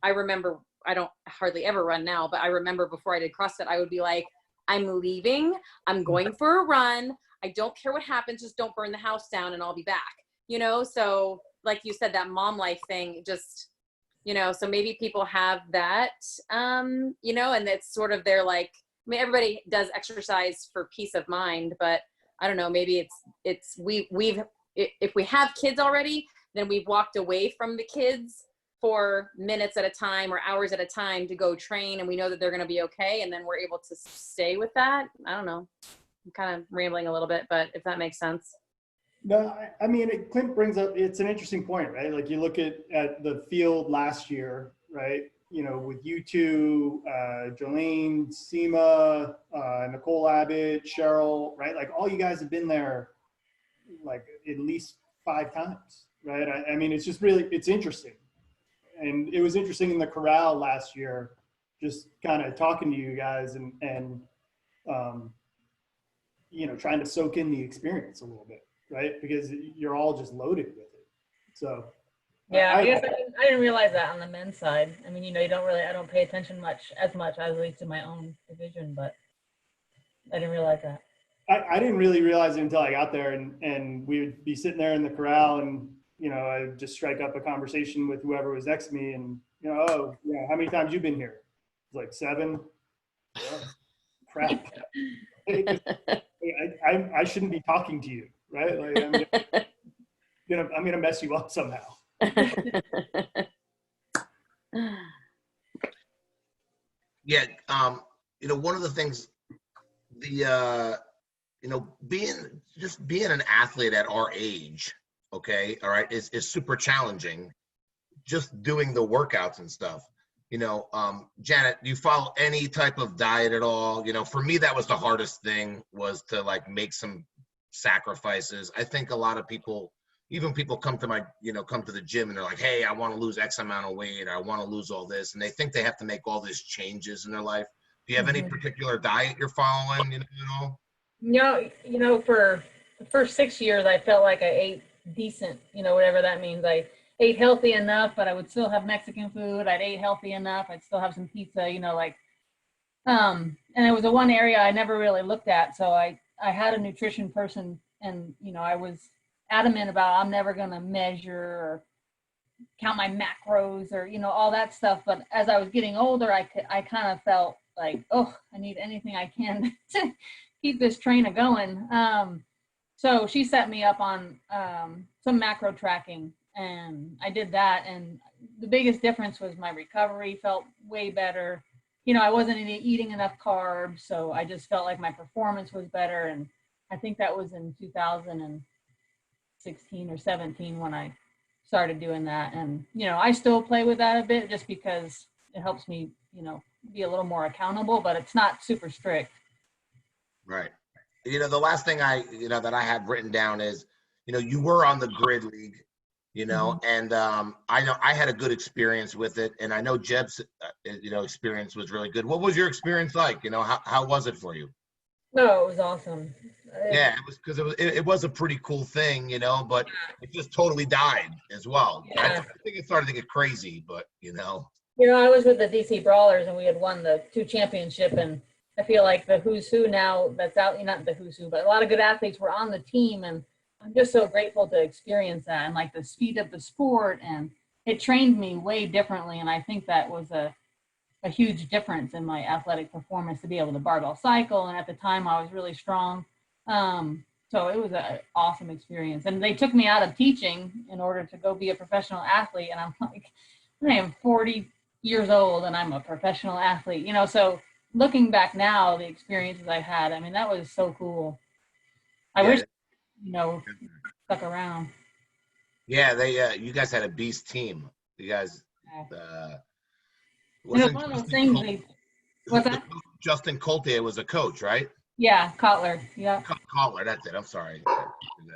[SPEAKER 8] I remember, I don't hardly ever run now, but I remember before I did CrossFit, I would be like, I'm leaving, I'm going for a run, I don't care what happens, just don't burn the house down and I'll be back. you know? So like you said, that mom life thing, just, you know, so maybe people have that, you know, and it's sort of their like, I mean, everybody does exercise for peace of mind, but I don't know, maybe if we have kids already, then we've walked away from the kids for minutes at a time or hours at a time to go train, and we know that they're going to be okay, and then we're able to stay with that. I don't know. I'm kind of rambling a little bit, but if that makes sense.
[SPEAKER 5] No, I mean, Clint brings up, it's an interesting point, right? Like you look at the field last year, right? You know, with you two, Jolene, Seema, Nicole Abbott, Cheryl, right? Like all you guys have been there like at least 5 times, right? I mean, it's just really, it's interesting. And it was interesting in the corral last year, just kind of talking to you guys and you know, trying to soak in the experience a little bit, right? Because you're all just loaded with it. So
[SPEAKER 2] Yeah, I guess I didn't realize that on the men's side. I mean, you know, I don't pay attention as much, at least in my own division, but I didn't realize that.
[SPEAKER 5] I didn't really realize it until I got there, and we would be sitting there in the corral, and you know, I'd just strike up a conversation with whoever was next to me, and you know, oh yeah, how many times you been here? It's like 7. Yeah. Crap. I shouldn't be talking to you, right? Like I'm gonna mess you up somehow.
[SPEAKER 3] Yeah, you know, one of the things, you know, being an athlete at our age, okay, all right, is super challenging. Just doing the workouts and stuff. You know, Janet, do you follow any type of diet at all? You know, for me, that was the hardest thing, was to like make some sacrifices. I think a lot of people, even people come to the gym and they're like, hey, I want to lose X amount of weight, or I want to lose all this. And they think they have to make all these changes in their life. Do you have any particular diet you're following, you know, at all?
[SPEAKER 2] No, you know, for the first 6 years, I felt like I ate decent, you know, whatever that means. I ate healthy enough, but I would still have Mexican food. I'd ate healthy enough. I'd still have some pizza, you know, like, and it was the one area I never really looked at. So I had a nutrition person, and, you know, I was adamant about, I'm never going to measure or count my macros or, you know, all that stuff. But as I was getting older, I kind of felt like, oh, I need anything I can to keep this train going. So she set me up on some macro tracking, and I did that. And the biggest difference was my recovery felt way better. You know, I wasn't eating enough carbs, so I just felt like my performance was better. And I think that was in 2016 or 17 when I started doing that. And, you know, I still play with that a bit just because it helps me, you know, be a little more accountable, but it's not super strict.
[SPEAKER 3] Right. You know, the last thing that I have written down is, you know, you were on the Grid League, you know, and I know I had a good experience with it, and I know Jeb's, you know, experience was really good. What was your experience like? You know, how was it for you?
[SPEAKER 2] No, it was awesome.
[SPEAKER 3] Yeah, it was, because it was a pretty cool thing, you know, but it just totally died as well.
[SPEAKER 2] Yeah.
[SPEAKER 3] I think it started to get crazy, but you know.
[SPEAKER 2] You know, I was with the DC Brawlers, and we had won the 2 championship, and I feel like the who's who now that's out, not the who's who, but a lot of good athletes were on the team, and I'm just so grateful to experience that, and like the speed of the sport, and it trained me way differently. And I think that was a huge difference in my athletic performance, to be able to barbell cycle. And at the time I was really strong. So it was an awesome experience. And they took me out of teaching in order to go be a professional athlete. And I'm like, I am 40 years old and I'm a professional athlete, you know. So looking back now, the experiences I had, I mean, that was so cool. I wish, you know, stuck around.
[SPEAKER 3] Yeah, they you guys had a beast team. You guys
[SPEAKER 2] You know, one of those things what's that?
[SPEAKER 3] Justin Colte was a coach, right?
[SPEAKER 2] Yeah, Kotler. Yeah.
[SPEAKER 3] Kotler, that's it. I'm sorry.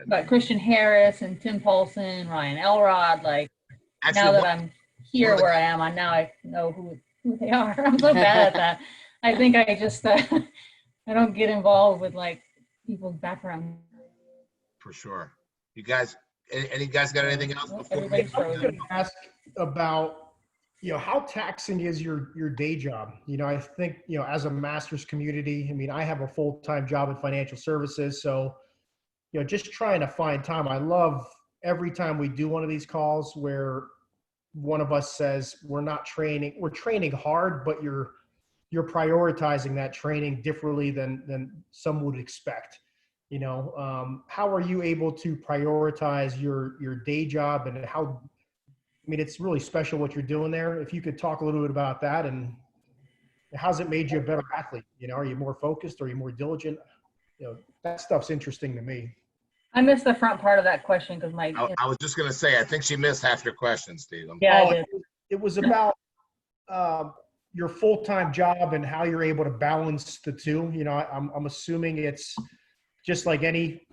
[SPEAKER 2] But Christian Harris and Tim Paulson, Ryan Elrod, like, actually, now that I'm here where I am, I know who they are. I'm so bad at that. I think I just I don't get involved with like people's background.
[SPEAKER 3] For sure. You guys, any guys got anything else before we
[SPEAKER 1] ask about, you know, how taxing is your day job? You know, I think, you know, as a master's community, I mean, I have a full-time job in financial services, so, you know, just trying to find time. I love every time we do one of these calls where one of us says we're not training, we're training hard, but you're prioritizing that training differently than some would expect. You know, how are you able to prioritize your day job, and how, I mean, it's really special what you're doing there. If you could talk a little bit about that, and how's it made you a better athlete? You know, are you more focused? Are you more diligent? You know, that stuff's interesting to me.
[SPEAKER 2] I missed the front part of that question because my,
[SPEAKER 3] I was just gonna say, I think she missed half your question, Steve.
[SPEAKER 2] yeah, I
[SPEAKER 1] Oh,
[SPEAKER 2] did.
[SPEAKER 1] it was about your full-time job and how you're able to balance the two. You know, I'm assuming it's just like any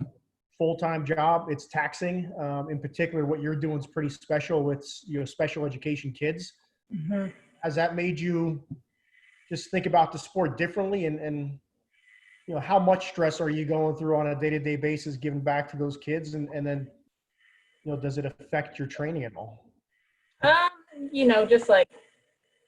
[SPEAKER 1] full-time job, it's taxing. In particular, what you're doing is pretty special with, you know, special education kids.
[SPEAKER 2] Mhm.
[SPEAKER 1] Has that made you just think about the sport differently? And you know, how much stress are you going through on a day-to-day basis giving back to those kids? And then, you know, does it affect your training at all?
[SPEAKER 2] You know, just like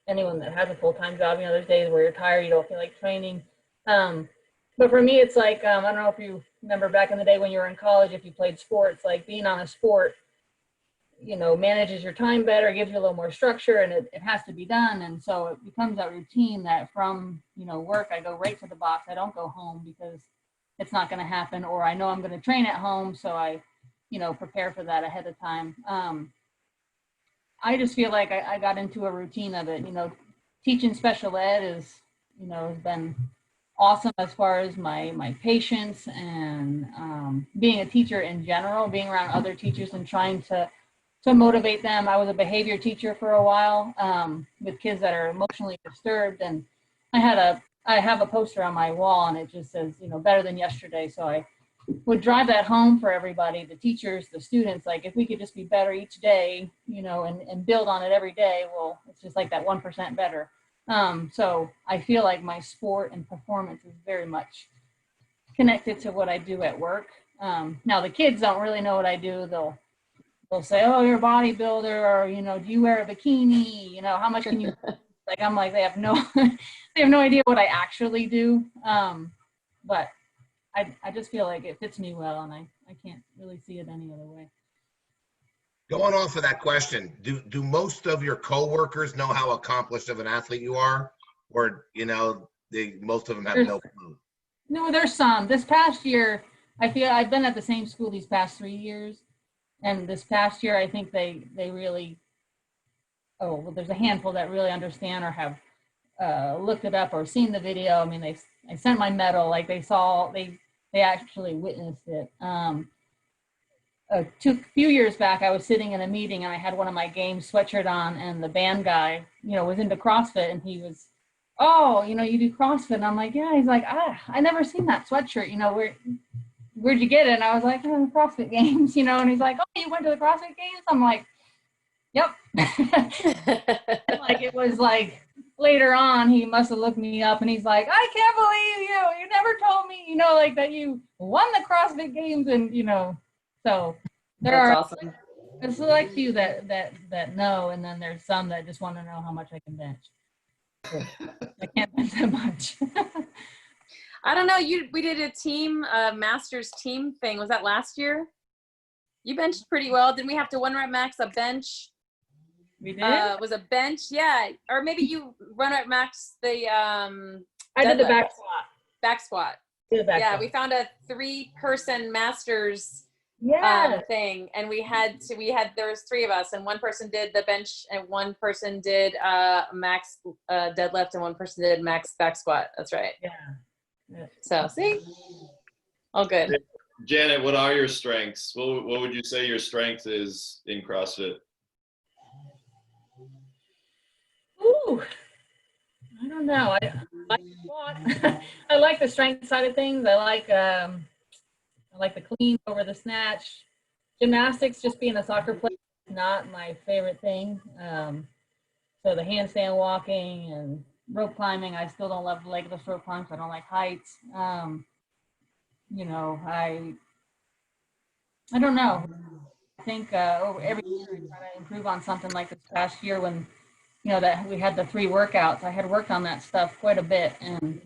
[SPEAKER 2] anyone that has a full-time job, you know, there's days where you're tired, you don't feel like training. But for me, it's like, I don't know if you remember back in the day when you were in college, if you played sports, like being on a sport, you know, manages your time better, gives you a little more structure, and it has to be done. And so it becomes that routine that from, you know, work, I go right to the box. I don't go home because it's not going to happen, or I know I'm going to train at home. So I, you know, prepare for that ahead of time. I just feel like I got into a routine of it. You know, teaching special ed is, you know, has been awesome as far as my patience and being a teacher in general, being around other teachers and trying to motivate them. I was a behavior teacher for a while with kids that are emotionally disturbed, and I have a poster on my wall, and it just says, you know, better than yesterday. So I would drive that home for everybody, the teachers, the students, like if we could just be better each day, you know, and build on it every day, well, it's just like that 1% better. So I feel like my sport and performance is very much connected to what I do at work. Now the kids don't really know what I do. They'll say, oh, you're a bodybuilder, or, you know, do you wear a bikini? You know, how much can you, like, I'm like, they have no idea what I actually do. But I just feel like it fits me well, and I can't really see it any other way.
[SPEAKER 3] Going off of that question, do most of your coworkers know how accomplished of an athlete you are, or, you know, most of them have no clue?
[SPEAKER 2] No, there's some. This past year, I feel I've been at the same school these past 3 years, and this past year, I think they really, well, there's a handful that really understand or have looked it up or seen the video. I mean, I sent my medal, like they actually witnessed it. A few years back, I was sitting in a meeting and I had one of my games sweatshirt on, and the band guy, you know, was into CrossFit, and he was, oh, you know, you do CrossFit? And I'm like, yeah. He's like, I never seen that sweatshirt. You know, where'd you get it? And I was like, oh, the CrossFit Games, you know. And he's like, oh, you went to the CrossFit Games? I'm like, yep. Like, it was like later on, he must have looked me up, and he's like, I can't believe you never told me, you know, like that you won the CrossFit Games. And, you know, so there are
[SPEAKER 8] awesome.
[SPEAKER 2] a select few that know, and then there's some that just want to know how much I can bench. I can't bench that much.
[SPEAKER 8] I don't know. We did a team, masters team thing. Was that last year? You benched pretty well. Didn't we have to 1 rep max a bench?
[SPEAKER 2] We did.
[SPEAKER 8] Was a bench, yeah. Or maybe you 1 rep max the
[SPEAKER 2] I did the
[SPEAKER 8] deadlift.
[SPEAKER 2] back squat.
[SPEAKER 8] Back squat.
[SPEAKER 2] Did the back
[SPEAKER 8] Yeah,
[SPEAKER 2] squat.
[SPEAKER 8] we found a 3-person masters thing, and there was 3 of us, and 1 person did the bench, and 1 person did max deadlift, and 1 person did max back squat. That's right.
[SPEAKER 2] Yeah.
[SPEAKER 8] So see, all good.
[SPEAKER 7] Janet, what are your strengths? What would you say your strength is in CrossFit?
[SPEAKER 2] Ooh, I don't know. I like squat. I like the strength side of things. I like the clean over the snatch. Gymnastics, just being a soccer player, is not my favorite thing. So the handstand walking and rope climbing, I still don't love the legless rope climb, so I don't like heights. You know, I don't know. I think every year I try to improve on something. Like this past year when, you know, that we had the 3 workouts, I had worked on that stuff quite a bit, and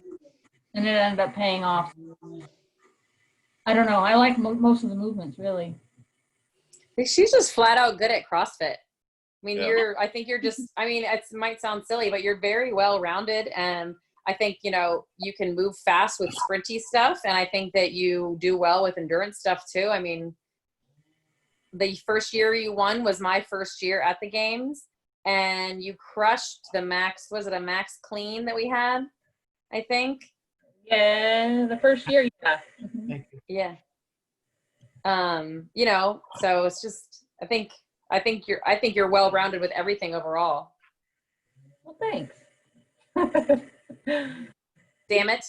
[SPEAKER 2] it ended up paying off. I don't know. I like most of the movements, really.
[SPEAKER 8] She's just flat out good at CrossFit. I mean,
[SPEAKER 6] Yeah.
[SPEAKER 8] I think you're just, I mean, it might sound silly, but you're very well rounded. And I think, you know, you can move fast with sprinty stuff. And I think that you do well with endurance stuff too. I mean, the first year you won was my first year at the games, and you crushed the max, was it a max clean that we had? I think.
[SPEAKER 2] Yeah, the first year, yeah. Mhm.
[SPEAKER 1] Thank you.
[SPEAKER 8] Yeah. You know, so it's just, I think you're well rounded with everything overall.
[SPEAKER 2] Well, thanks.
[SPEAKER 8] Damn it.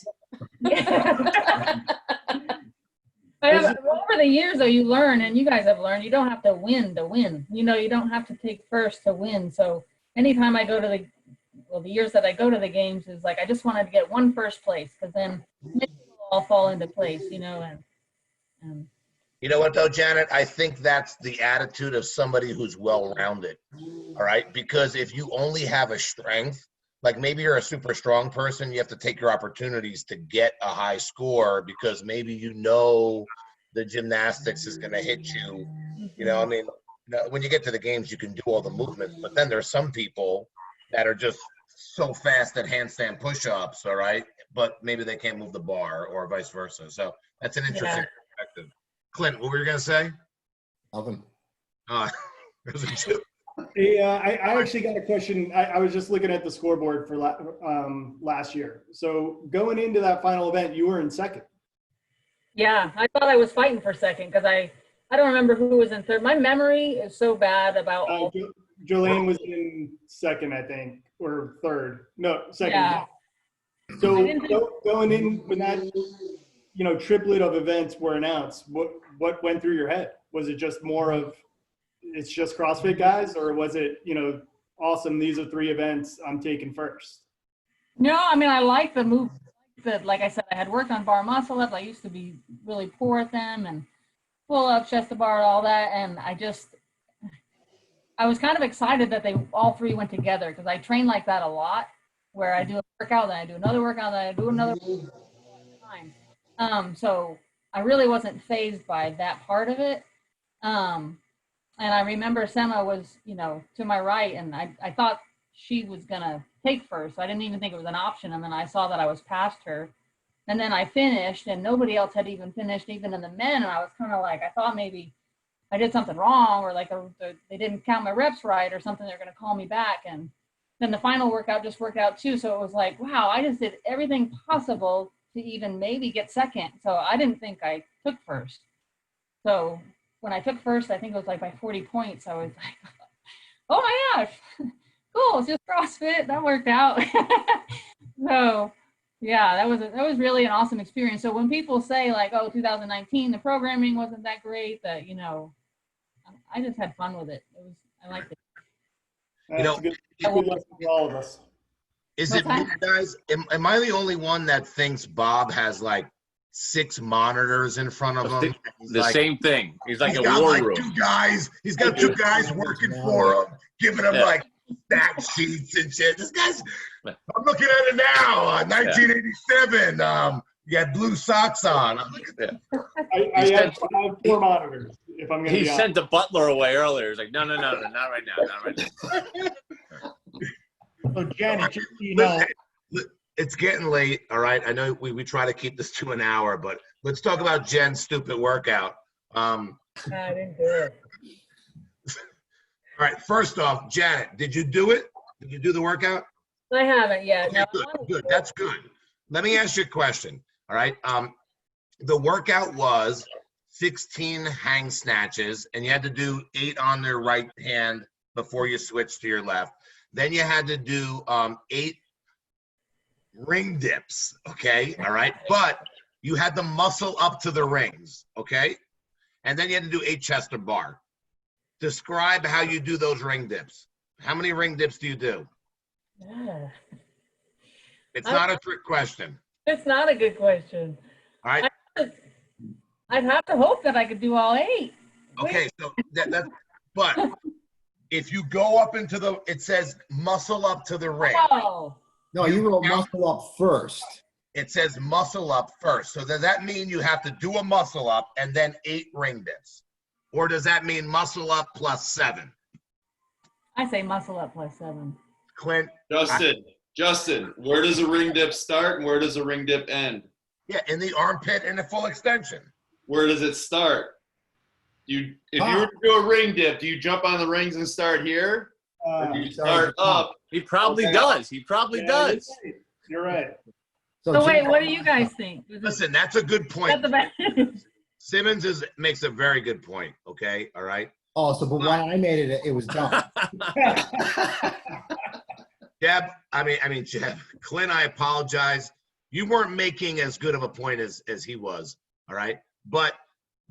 [SPEAKER 2] Over the years, though, you learn, and you guys have learned, you don't have to win to win. You know, you don't have to take first to win. So anytime I go to the years that I go to the games is like, I just wanted to get one first place, because then maybe it'll all fall into place, you know, and
[SPEAKER 3] You know what though, Janet? I think that's the attitude of somebody who's well-rounded. All right, because if you only have a strength, like maybe you're a super strong person, you have to take your opportunities to get a high score because maybe you know the gymnastics is going to hit you. You know, I mean, when you get to the games, you can do all the movements, but then there's some people that are just so fast at handstand push-ups, all right, but maybe they can't move the bar or vice versa. So that's an interesting perspective. Clint, what were you going to say?
[SPEAKER 9] Nothing.
[SPEAKER 3] There's a joke.
[SPEAKER 5] Hey, I actually got a question. I was just looking at the scoreboard for last year. So going into that final event, you were in second.
[SPEAKER 2] yeah, I thought I was fighting for second, because I don't remember who was in third. My memory is so bad about all.
[SPEAKER 5] Jolene was in second, I think, or third. No, second.
[SPEAKER 2] Yeah.
[SPEAKER 5] So
[SPEAKER 2] I didn't think-
[SPEAKER 5] going in when that, you know, triplet of events were announced, what went through your head? Was it just more of, it's just CrossFit guys, or was it, you know, awesome, these are 3 events I'm taking first?
[SPEAKER 2] No, I mean, I like the move. Like I said, I had worked on bar muscle ups. I used to be really poor at them, and pull up, chest to bar, all that. And I was kind of excited that they all 3 went together, because I train like that a lot, where I do a workout, then I do another workout, then I do another time. So I really wasn't fazed by that part of it. And I remember Sema was, you know, to my right, and I thought she was gonna take first. I didn't even think it was an option. And then I saw that I was past her. And then I finished, and nobody else had even finished, even in the men. And I was kind of like, I thought maybe I did something wrong, or like they didn't count my reps right or something. They're going to call me back. And then the final workout just worked out too. So it was like, wow, I just did everything possible to even maybe get second. So I didn't think I took first. So when I took first, I think it was like by 40 points. I was like, oh my gosh, cool. It's just CrossFit. That worked out. So yeah, that was really an awesome experience. So when people say like, oh, 2019, the programming wasn't that great, that, you know, I just had fun with it. I liked it.
[SPEAKER 3] You know,
[SPEAKER 5] That's a good lesson for all of us.
[SPEAKER 3] Is it me, guys? Am I the only one that thinks Bob has like 6 monitors in front of him?
[SPEAKER 6] The same thing. He's like
[SPEAKER 3] He's
[SPEAKER 6] a
[SPEAKER 3] got
[SPEAKER 6] war
[SPEAKER 3] like
[SPEAKER 6] room.
[SPEAKER 3] 2 guys. He's got 2 guys working for him, giving him
[SPEAKER 6] Yeah.
[SPEAKER 3] like stat sheets and shit. This guy's, I'm looking at it now, 1987. You had blue socks on. I'm like,
[SPEAKER 5] I have 4 monitors, if I'm going to
[SPEAKER 6] He
[SPEAKER 5] be honest.
[SPEAKER 6] sent the butler away earlier. He's like, no, not right now, not right now.
[SPEAKER 1] So Janet, just so you know,
[SPEAKER 3] listen, it's getting late, all right? I know we try to keep this to an hour, but let's talk about Jen's stupid workout.
[SPEAKER 2] I didn't do it.
[SPEAKER 3] All right, first off, Janet, did you do it? Did you do the workout?
[SPEAKER 2] I haven't yet.
[SPEAKER 3] Okay,
[SPEAKER 2] No,
[SPEAKER 3] good. That's good. Let me ask you a question, all right? The workout was 16 hang snatches, and you had to do 8 on their right hand before you switched to your left. Then you had to do 8 ring dips, okay? All right, but you had to muscle up to the rings, okay? And then you had to do 8 chest to bar. Describe how you do those ring dips. How many ring dips do you do?
[SPEAKER 2] Yeah.
[SPEAKER 3] It's not a trick question.
[SPEAKER 2] It's not a good question.
[SPEAKER 3] All right.
[SPEAKER 2] I'd have to hope that I could do all 8.
[SPEAKER 3] Okay. So that's, but if you go up into the, it says muscle up to the ring.
[SPEAKER 2] Oh,
[SPEAKER 9] No, you will muscle up first.
[SPEAKER 3] It says muscle up first. So does that mean you have to do a muscle up and then 8 ring dips? Or does that mean muscle up plus 7?
[SPEAKER 2] I say muscle up plus 7.
[SPEAKER 3] Clint?
[SPEAKER 7] Justin, where does a ring dip start and where does a ring dip end?
[SPEAKER 3] Yeah, in the armpit and a full extension.
[SPEAKER 7] Where does it start? If you were to do a ring dip, do you jump on the rings and start here? Or do you start up?
[SPEAKER 6] He probably does. He probably does.
[SPEAKER 5] You're right.
[SPEAKER 2] So wait,
[SPEAKER 9] Jen,
[SPEAKER 2] what do you guys think?
[SPEAKER 3] Listen, that's a good point.
[SPEAKER 2] That's the
[SPEAKER 3] Simmons makes a very good point. Okay, all right.
[SPEAKER 9] but when I made it, it was done.
[SPEAKER 3] Jeb, Jeb, Clint, I apologize. You weren't making as good of a point as he was. All right, but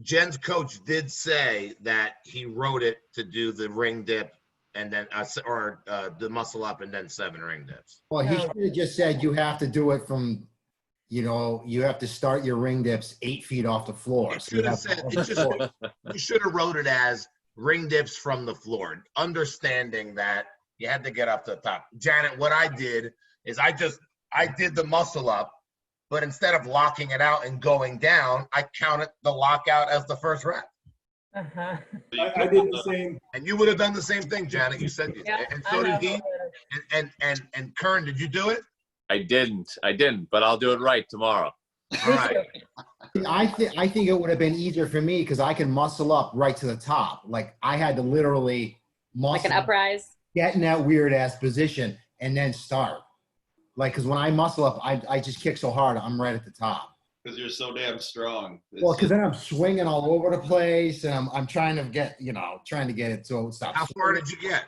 [SPEAKER 3] Jen's coach did say that he wrote it to do the ring dip and then the muscle up and then 7 ring dips.
[SPEAKER 9] Well, he should have just said you have to do it from, you have to start your ring dips 8 feet off the floor.
[SPEAKER 3] You should have wrote it as ring dips from the floor, understanding that you had to get up to the top. Janet, what I did is I did the muscle up, but instead of locking it out and going down, I counted the lockout as the first rep.
[SPEAKER 2] Uh-huh.
[SPEAKER 5] I did the same.
[SPEAKER 3] And you would have done the same thing, Janet. You said,
[SPEAKER 2] Yeah,
[SPEAKER 3] and so did he. And Kern, did you do it?
[SPEAKER 6] I didn't, but I'll do it right tomorrow.
[SPEAKER 3] All right.
[SPEAKER 9] I think it would have been easier for me because I can muscle up right to the top. Like I had to literally muscle
[SPEAKER 8] Like an uprise.
[SPEAKER 9] get in that weird ass position and then start. Like, because when I muscle up, I just kick so hard, I'm right at the top.
[SPEAKER 7] Because you're so damn strong.
[SPEAKER 9] Well, because then I'm swinging all over the place and I'm trying to get, trying to get it so it stops.
[SPEAKER 3] How far did you get?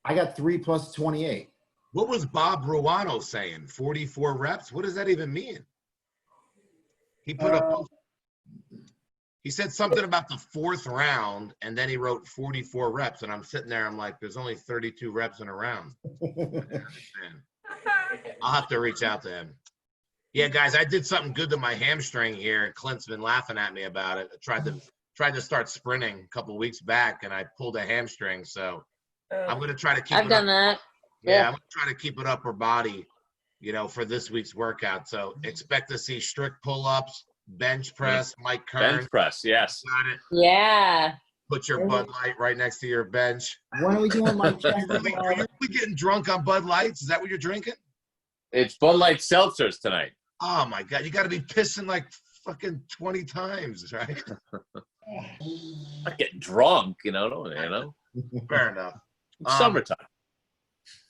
[SPEAKER 9] I got 3 plus 28.
[SPEAKER 3] What was Bob Ruano saying? 44 reps? What does that even mean? He put up. He said something about the 4th round, and then he wrote 44 reps. And I'm sitting there, I'm like, there's only 32 reps in a round. Man, I'll have to reach out to him. Yeah, guys, I did something good to my hamstring here, and Clint's been laughing at me about it. I tried to start sprinting a couple weeks back, and I pulled a hamstring. So I'm going to try to keep
[SPEAKER 8] I've done that.
[SPEAKER 3] Yeah, I'm going to try to keep an upper body, for this week's workout. So expect to see strict pull-ups, bench press, Mike Kern.
[SPEAKER 6] Bench press, yes.
[SPEAKER 3] Got it.
[SPEAKER 8] Yeah.
[SPEAKER 3] Put your Bud Light right next to your bench.
[SPEAKER 9] When are we doing my chest?
[SPEAKER 3] Are you really getting drunk on Bud Lights? Is that what you're drinking?
[SPEAKER 6] It's Bud Light seltzers tonight.
[SPEAKER 3] Oh, my God. You got to be pissing like fucking 20 times, right?
[SPEAKER 6] Not getting drunk,
[SPEAKER 3] Fair enough.
[SPEAKER 6] It's summertime.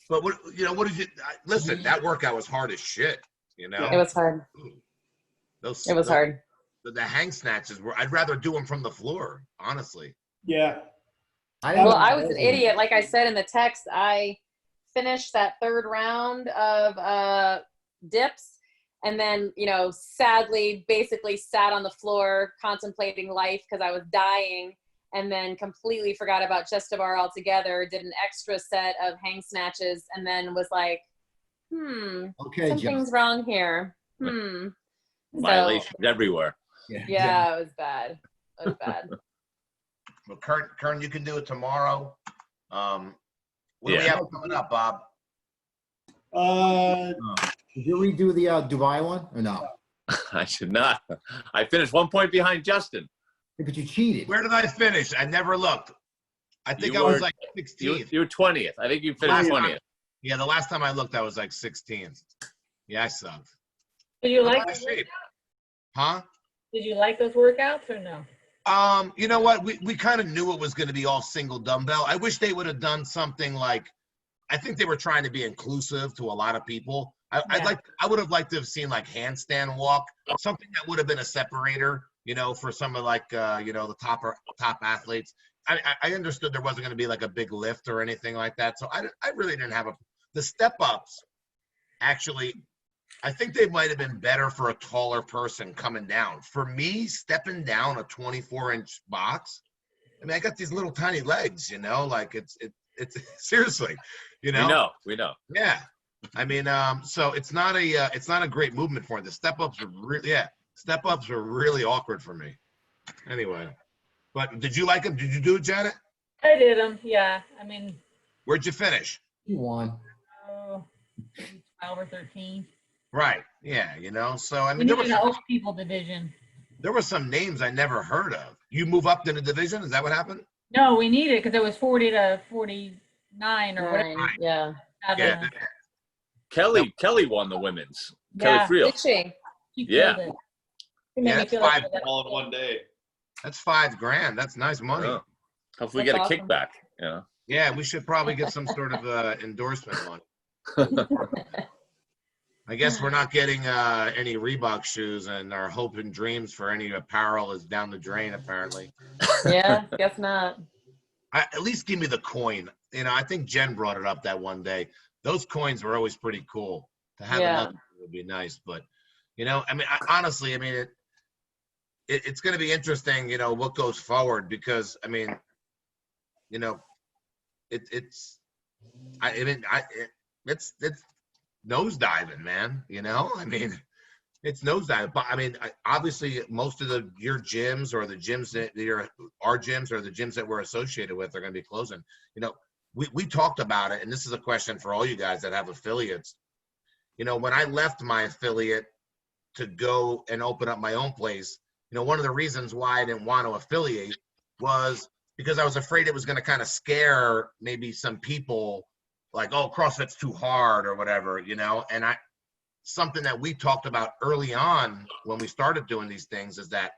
[SPEAKER 3] But what did you listen? That workout was hard as shit.
[SPEAKER 8] It was hard. It was hard.
[SPEAKER 3] The hang snatches were. I'd rather do them from the floor, honestly.
[SPEAKER 5] Yeah.
[SPEAKER 8] Well, I was an idiot. Like I said in the text, I finished that 3rd round of dips, and then sadly, basically sat on the floor contemplating life because I was dying. And then completely forgot about chest to bar altogether, did an extra set of hang snatches, and then was like,
[SPEAKER 9] Okay,
[SPEAKER 8] something's wrong here.
[SPEAKER 6] Violations everywhere.
[SPEAKER 8] Yeah, it was bad. It was bad.
[SPEAKER 3] Well, Kern, you can do it tomorrow. What do we have coming up, Bob?
[SPEAKER 9] Did you redo the Dubai one or no?
[SPEAKER 6] I should not. I finished 1 point behind Justin.
[SPEAKER 9] Yeah, but you cheated.
[SPEAKER 3] Where did I finish? I never looked. I think I was like 16th.
[SPEAKER 6] You were 20th. I think you finished 20th.
[SPEAKER 3] Yeah, the last time I looked, I was like 16th. Yeah, I sucked.
[SPEAKER 2] Did you like
[SPEAKER 3] I'm out of
[SPEAKER 2] those
[SPEAKER 3] shape.
[SPEAKER 2] workouts?
[SPEAKER 3] Huh?
[SPEAKER 2] Did you like those workouts or no?
[SPEAKER 3] You know what? We kind of knew it was going to be all single dumbbell. I wish they would have done something like, I think they were trying to be inclusive to a lot of people. I would have liked to have seen like handstand walk, something that would have been a separator, for some of like, the top athletes. I understood there wasn't going to be like a big lift or anything like that. So I really didn't have the step ups. Actually, I think they might have been better for a taller person coming down. For me, stepping down a 24-inch box, I got these little tiny legs, like it's seriously, We know. Yeah. So it's not a great movement for me. The step ups are really awkward for me. Anyway, but did you like them? Did you do it, Janet?
[SPEAKER 2] I did them. Yeah.
[SPEAKER 3] Where'd you finish?
[SPEAKER 9] You won.
[SPEAKER 2] 12 or 13.
[SPEAKER 3] Right. Yeah. So
[SPEAKER 2] We
[SPEAKER 3] there
[SPEAKER 2] need
[SPEAKER 3] was
[SPEAKER 2] an old people division.
[SPEAKER 3] There were some names I never heard of. You move up in the division? Is that what happened?
[SPEAKER 2] No, we need it because it was 40 to 49 or whatever.
[SPEAKER 8] 9, yeah.
[SPEAKER 3] Yeah.
[SPEAKER 6] Kelly won the women's.
[SPEAKER 2] Yeah.
[SPEAKER 6] Kelly Friel.
[SPEAKER 8] Did she?
[SPEAKER 2] She
[SPEAKER 6] Yeah.
[SPEAKER 2] killed it. She made
[SPEAKER 3] Yeah,
[SPEAKER 2] me
[SPEAKER 3] that's
[SPEAKER 2] feel like
[SPEAKER 3] five-
[SPEAKER 2] that.
[SPEAKER 7] All in one day.
[SPEAKER 3] That's $5,000. That's nice money.
[SPEAKER 6] Oh. Hopefully
[SPEAKER 8] That's
[SPEAKER 6] get a
[SPEAKER 8] awesome.
[SPEAKER 6] kickback. You know.
[SPEAKER 3] Yeah, we should probably get some sort of endorsement money. I guess we're not getting any Reebok shoes, and our hope and dreams for any apparel is down the drain, apparently.
[SPEAKER 8] Yeah, guess not.
[SPEAKER 3] At least give me the coin. You know, I think Jen brought it up that one day. Those coins were always pretty cool. To have
[SPEAKER 8] Yeah.
[SPEAKER 3] another would be nice, but you know, I mean, honestly, I mean, it's going to be interesting, you know, what goes forward because I mean, you know, it's nosediving, man. You know, I mean, it's nosediving. But I mean, obviously, most of your gyms or the gyms that our gyms or the gyms that we're associated with are going to be closing. You know, we talked about it, and this is a question for all you guys that have affiliates. You know, when I left my affiliate to go and open up my own place, you know, one of the reasons why I didn't want to affiliate was because I was afraid it was going to kind of scare maybe some people like, oh, CrossFit's too hard or whatever, you know, and something that we talked about early on when we started doing these things is that,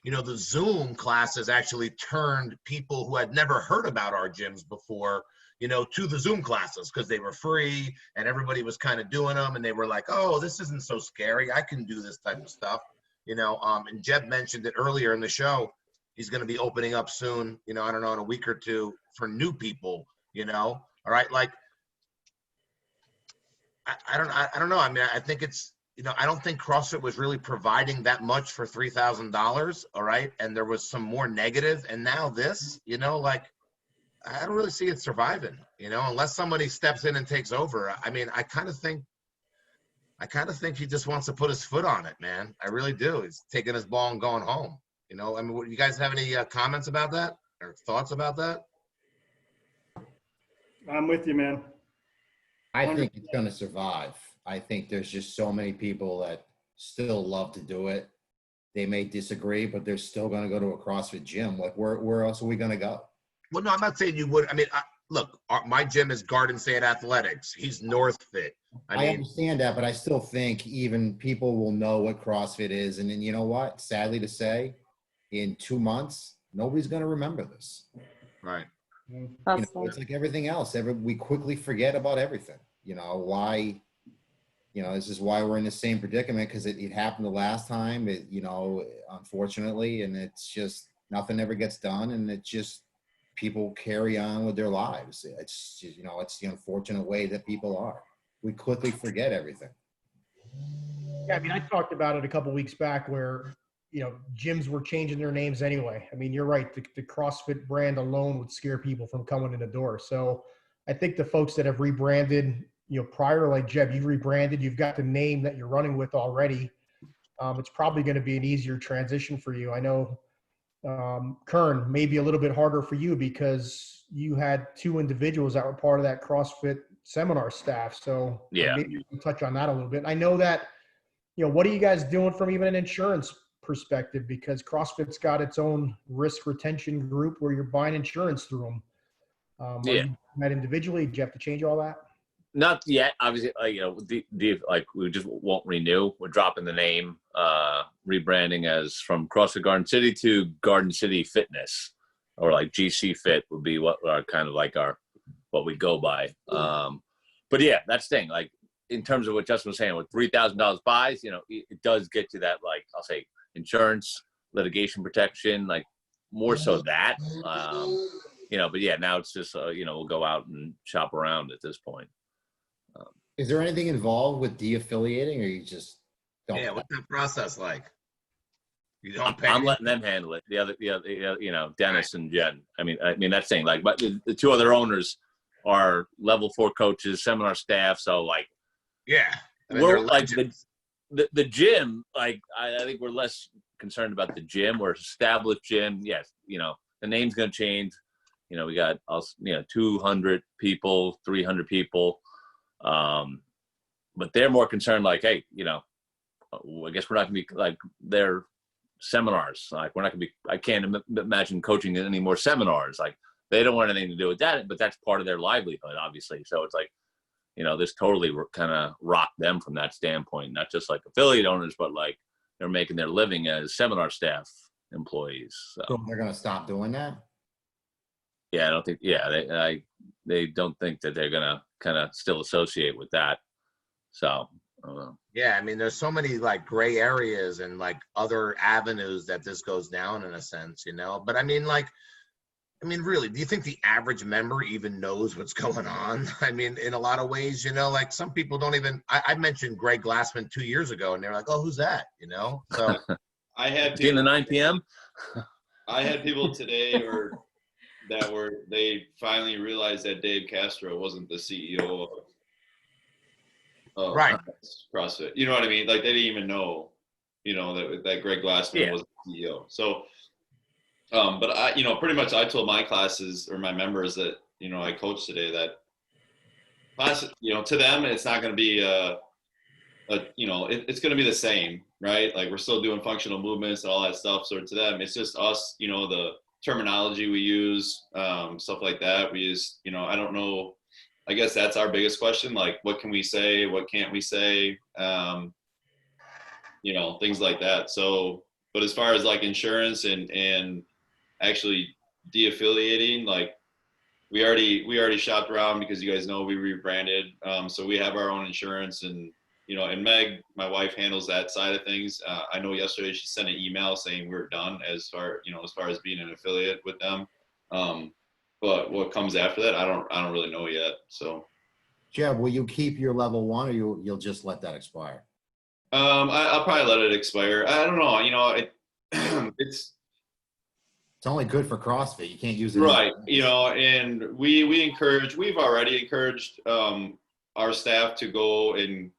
[SPEAKER 3] you know, the Zoom classes actually turned people who had never heard about our gyms before, you know, to the Zoom classes because they were free and everybody was kind of doing them and they were like, oh, this isn't so scary. I can do this type of stuff, you know. And Jeb mentioned it earlier in the show. He's going to be opening up soon, you know, I don't know, in a week or two for new people, you know. All right, like I don't know. I mean, I think it's, you know, I don't think CrossFit was really providing that much for $3,000. All right, and there was some more negative, and now this, you know, like I don't really see it surviving, you know, unless somebody steps in and takes over. I mean, I kind of think he just wants to put his foot on it, man. I really do. He's taking his ball and going home. You know, I mean, you guys have any comments about that or thoughts about that?
[SPEAKER 5] I'm with you, man.
[SPEAKER 9] I think it's going to survive. I think there's just so many people that still love to do it. They may disagree, but they're still going to go to a CrossFit gym. Like, where else are we going to go?
[SPEAKER 3] Well, no, I'm not saying you would. I mean, look, my gym is Garden State Athletics. He's North Fit. I mean,
[SPEAKER 9] understand that, but I still think even people will know what CrossFit is. And then, you know what? Sadly to say, in 2 months, nobody's going to remember this.
[SPEAKER 3] right.
[SPEAKER 9] You know,
[SPEAKER 8] Possible.
[SPEAKER 9] it's like everything else. We quickly forget about everything. You know, why, you know, this is why we're in the same predicament, because it happened the last time, you know, unfortunately, and it's just nothing ever gets done, and it's just people carry on with their lives. It's just, you know, it's the unfortunate way that people are. We quickly forget everything.
[SPEAKER 1] Yeah, I mean, I talked about it a couple weeks back where, you know, gyms were changing their names anyway. I mean, you're right. The CrossFit brand alone would scare people from coming in the door. So I think the folks that have rebranded, you know, prior, like Jeb, you've rebranded, you've got the name that you're running with already. It's probably going to be an easier transition for you. I know, Kern, maybe a little bit harder for you because you had 2 individuals that were part of that CrossFit seminar staff. So
[SPEAKER 6] Yeah.
[SPEAKER 1] maybe you can touch on that a little bit. I know that, you know, what are you guys doing from even an insurance perspective? Because CrossFit's got its own risk retention group where you're buying insurance through them. Are you doing that individually? Do you have to change all that?
[SPEAKER 6] Not yet, obviously. You know, like we just won't renew. We're dropping the name, rebranding as from CrossFit Garden City to Garden City Fitness, or like GC Fit would be what our kind of like what we go by. But yeah, that's the thing. Like in terms of what Justin was saying, with $3,000 buys, you know, it does get you that, like I'll say, insurance, litigation protection, like more so that. You know, but yeah, now it's just you know, we'll go out and shop around at this point.
[SPEAKER 9] Is there anything involved with de-affiliating, or you just don't?
[SPEAKER 3] Yeah, what's that process like? You don't pay.
[SPEAKER 6] I'm letting them handle it. The other, you know, Dennis and Jen. I mean that's saying like, but the 2 other owners are level 4 coaches, seminar staff. So like,
[SPEAKER 3] Yeah, I mean,
[SPEAKER 6] we're
[SPEAKER 3] they're
[SPEAKER 6] like
[SPEAKER 3] legends.
[SPEAKER 6] the gym. Like I think we're less concerned about the gym. We're established gym. Yes, you know, the name's gonna change. You know, we got 200 people, 300 people. But they're more concerned like, hey, you know, I guess we're not gonna be like their seminars. Like we're not gonna be. I can't imagine coaching any more seminars. Like they don't want anything to do with that, but that's part of their livelihood, obviously. So it's like, this totally kind of rocked them from that standpoint. Not just like affiliate owners, but like they're making their living as seminar staff employees.
[SPEAKER 9] So they're gonna stop doing that?
[SPEAKER 6] Yeah, I don't think. Yeah, they don't think that they're gonna kind of still associate with that. So I don't know.
[SPEAKER 3] Yeah, I mean, there's so many like gray areas and like other avenues that this goes down in a sense, But I mean, really, do you think the average member even knows what's going on? I mean, in a lot of ways, like some people don't even. I mentioned Greg Glassman 2 years ago, and they're like, "Oh, who's that?" So
[SPEAKER 7] I had
[SPEAKER 6] in the 9 p.m.
[SPEAKER 7] I had people today they finally realized that Dave Castro wasn't the CEO of
[SPEAKER 3] Right.
[SPEAKER 7] CrossFit. You know what I mean? Like they didn't even know, that Greg Glassman was the CEO. So, but I, pretty much I told my classes or my members that, I coached today that class, to them, it's not going to be it's going to be the same, right? Like we're still doing functional movements and all that stuff. So to them, it's just us, the terminology we use, stuff like that. We use, I don't know. I guess that's our biggest question. Like, what can we say? What can't we say? Things like that. So, but as far as like insurance and actually de-affiliating, like we already shopped around because you guys know we rebranded. So we have our own insurance and, and Meg, my wife, handles that side of things. I know yesterday she sent an email saying we're done as far as being an affiliate with them. But what comes after that, I don't really know yet. So,
[SPEAKER 9] Jeb, will you keep your level 1 or you'll just let that expire?
[SPEAKER 7] I'll probably let it expire. I don't know. It's
[SPEAKER 9] only good for CrossFit. You can't use it.
[SPEAKER 7] Right. And we've already encouraged our staff to go and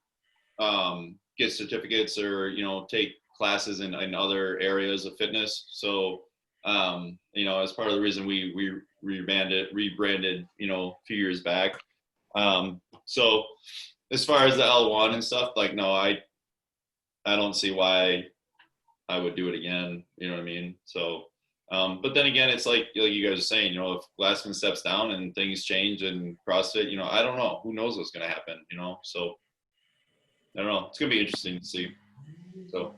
[SPEAKER 7] get certificates or, take classes in other areas of fitness. So, as part of the reason we rebranded, a few years back. So as far as the L1 and stuff, like, no, I don't see why I would do it again. You know what I mean? So, but then again, it's like you guys are saying, if Glassman steps down and things change in CrossFit, I don't know. Who knows what's going to happen, So I don't know. It's going to be interesting to see. So.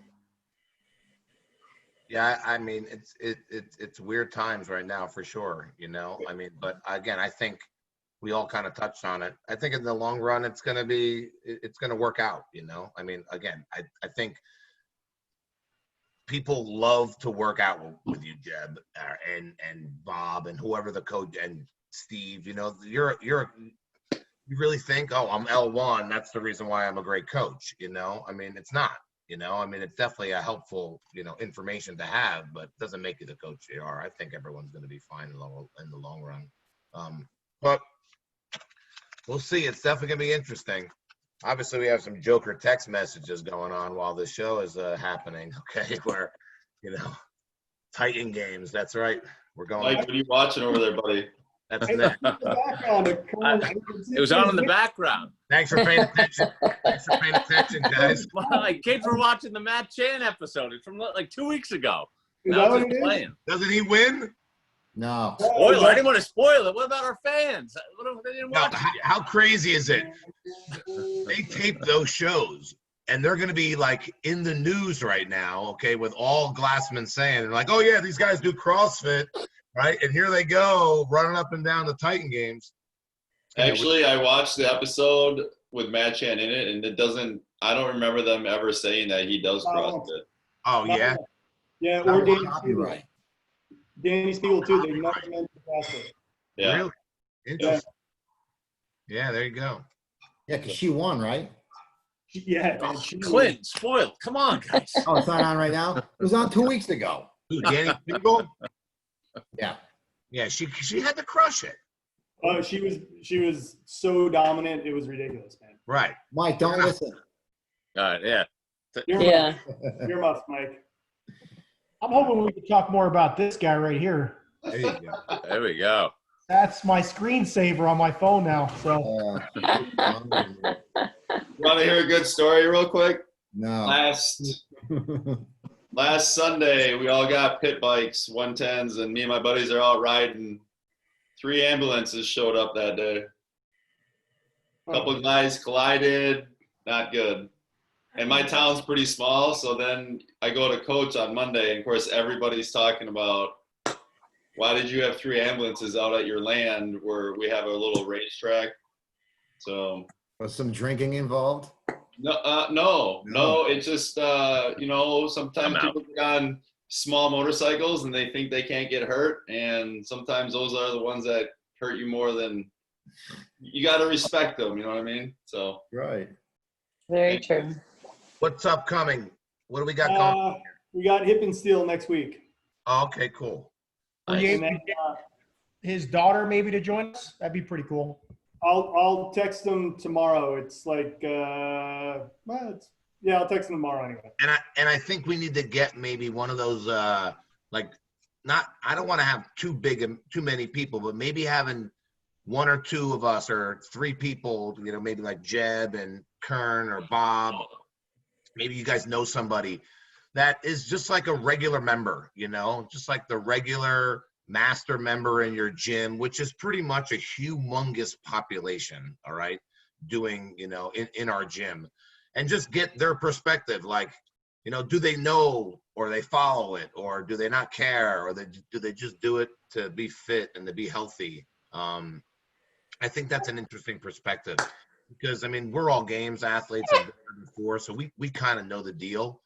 [SPEAKER 3] Yeah, I mean, it's weird times right now for sure, I mean, but again, I think we all kind of touched on it. I think in the long run, it's going to work out, I mean, again, I think people love to work out with you, Jeb, and Bob and whoever the coach and Steve, you really think, oh, I'm L1. That's the reason why I'm a great coach. I mean, it's not. I mean, it's definitely a helpful, information to have, but it doesn't make you the coach you are. I think everyone's going to be fine in the long run. But we'll see. It's definitely going to be interesting. Obviously, we have some Joker text messages going on while this show is happening. Okay, where, Titan games. That's right. We're going.
[SPEAKER 7] Mike, what are you watching over there, buddy?
[SPEAKER 3] That's that.
[SPEAKER 6] It was on in the background.
[SPEAKER 3] Thanks for paying attention. Thanks for paying attention, guys.
[SPEAKER 6] Like kids were watching the Matt Chan episode. It's from like 2 weeks ago.
[SPEAKER 5] Is
[SPEAKER 6] Now
[SPEAKER 5] that
[SPEAKER 6] it's
[SPEAKER 5] what
[SPEAKER 6] just
[SPEAKER 5] it is?
[SPEAKER 6] playing.
[SPEAKER 3] Doesn't he win?
[SPEAKER 9] No.
[SPEAKER 6] Spoiler. I didn't want to spoil it. What about our fans? What if they didn't
[SPEAKER 3] No,
[SPEAKER 6] watch it?
[SPEAKER 3] how crazy is it? They tape those shows, and they're going to be like in the news right now, okay, with all Glassman saying, like, oh, yeah, these guys do CrossFit, right? And here they go running up and down the Titan games.
[SPEAKER 7] Actually, I watched the episode with Matt Chan in it, and I don't remember them ever saying that he does CrossFit.
[SPEAKER 3] Oh, yeah?
[SPEAKER 5] Yeah, or Danny Spiegel.
[SPEAKER 9] Copyright.
[SPEAKER 5] Danny Spiegel too. They never mentioned CrossFit.
[SPEAKER 7] Yeah.
[SPEAKER 3] Really? Interesting. Yeah, there you go.
[SPEAKER 9] Yeah, because she won, right?
[SPEAKER 5] Yeah, man.
[SPEAKER 6] Clint, spoiled. Come on, guys.
[SPEAKER 9] Oh, it's not on right now? It was on 2 weeks ago.
[SPEAKER 3] Who, Danny Spiegel?
[SPEAKER 9] Yeah.
[SPEAKER 3] Yeah, she had to crush it.
[SPEAKER 5] Oh, she was so dominant. It was ridiculous, man.
[SPEAKER 3] Right.
[SPEAKER 9] Mike, don't listen.
[SPEAKER 6] All right, yeah.
[SPEAKER 5] You're muff, Mike.
[SPEAKER 1] I'm hoping we can talk more about this guy right here.
[SPEAKER 3] There you go.
[SPEAKER 6] There we go.
[SPEAKER 1] That's my screensaver on my phone now. So
[SPEAKER 7] You want to hear a good story real quick?
[SPEAKER 9] no.
[SPEAKER 7] Last last Sunday, we all got pit bikes, 110s, and me and my buddies are out riding. 3 ambulances showed up that day. A couple of guys collided, not good. And my town's pretty small, so then I go to coach on Monday, and of course everybody's talking about, why did you have 3 ambulances out at your land where we have a little racetrack? So
[SPEAKER 9] Was some drinking involved?
[SPEAKER 7] no, it's just sometimes
[SPEAKER 6] I'm out.
[SPEAKER 7] people get on small motorcycles and they think they can't get hurt, and sometimes those are the ones that hurt you more than you got to respect them. You know what I mean? So
[SPEAKER 9] Right.
[SPEAKER 8] Very true.
[SPEAKER 3] What's upcoming? What do we got going?
[SPEAKER 5] We got Hip and Steel next week.
[SPEAKER 3] Oh, okay, cool.
[SPEAKER 1] Were you
[SPEAKER 5] And
[SPEAKER 1] able
[SPEAKER 5] then,
[SPEAKER 1] to get his daughter maybe to join us? That'd be pretty cool.
[SPEAKER 5] I'll text him tomorrow. It's like, I'll text him tomorrow anyway.
[SPEAKER 3] And I think we need to get maybe one of those I don't want to have too many people, but maybe having 1 or 2 of us or 3 people, maybe like Jeb and Kern or Bob. Maybe you guys know somebody that is just like a regular member, just like the regular master member in your gym, which is pretty much a humongous population, all right, doing, in our gym, and just get their perspective. Like, do they know, or they follow it, or do they not care, or do they just do it to be fit and to be healthy? I think that's an interesting perspective, because we're all games athletes and been there before, so we kind of know the deal.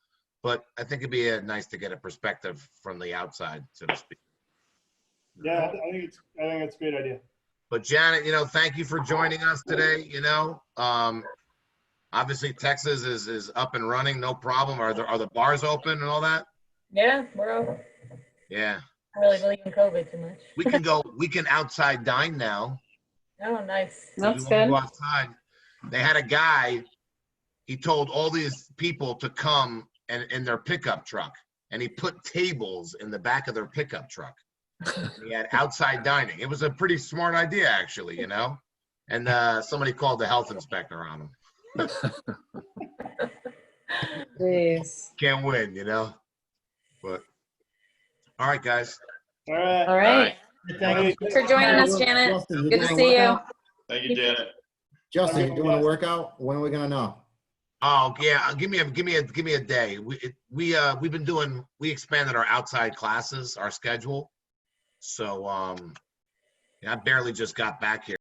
[SPEAKER 3] But I think it'd be nice to get a perspective from the outside, so to speak.
[SPEAKER 5] Yeah, I think it's a great idea.
[SPEAKER 3] But Janet, thank you for joining us today. Obviously Texas is up and running, no problem. Are the bars open and all that?
[SPEAKER 2] Yeah, we're over.
[SPEAKER 3] Yeah.
[SPEAKER 2] I really believe in COVID too much.
[SPEAKER 3] We can outside dine now.
[SPEAKER 2] Oh, nice.
[SPEAKER 8] That's
[SPEAKER 3] We wanna
[SPEAKER 8] good.
[SPEAKER 3] go outside. They had a guy, he told all these people to come and in their pickup truck, and he put tables in the back of their pickup truck. He had outside dining. It was a pretty smart idea, actually, and somebody called the health inspector on him.
[SPEAKER 8] Jeez.
[SPEAKER 3] Can't win, but all right, guys.
[SPEAKER 5] All right.
[SPEAKER 8] All right.
[SPEAKER 1] Thank you.
[SPEAKER 8] Thanks for joining us, Janet.
[SPEAKER 9] Justin, you
[SPEAKER 8] Good to
[SPEAKER 9] doing a
[SPEAKER 8] see you.
[SPEAKER 9] workout?
[SPEAKER 7] thank you, Janet.
[SPEAKER 9] Justin, you doing a workout? When are we gonna know?
[SPEAKER 3] Oh yeah, give me a day. We expanded our outside classes, our schedule. So I barely just got back here.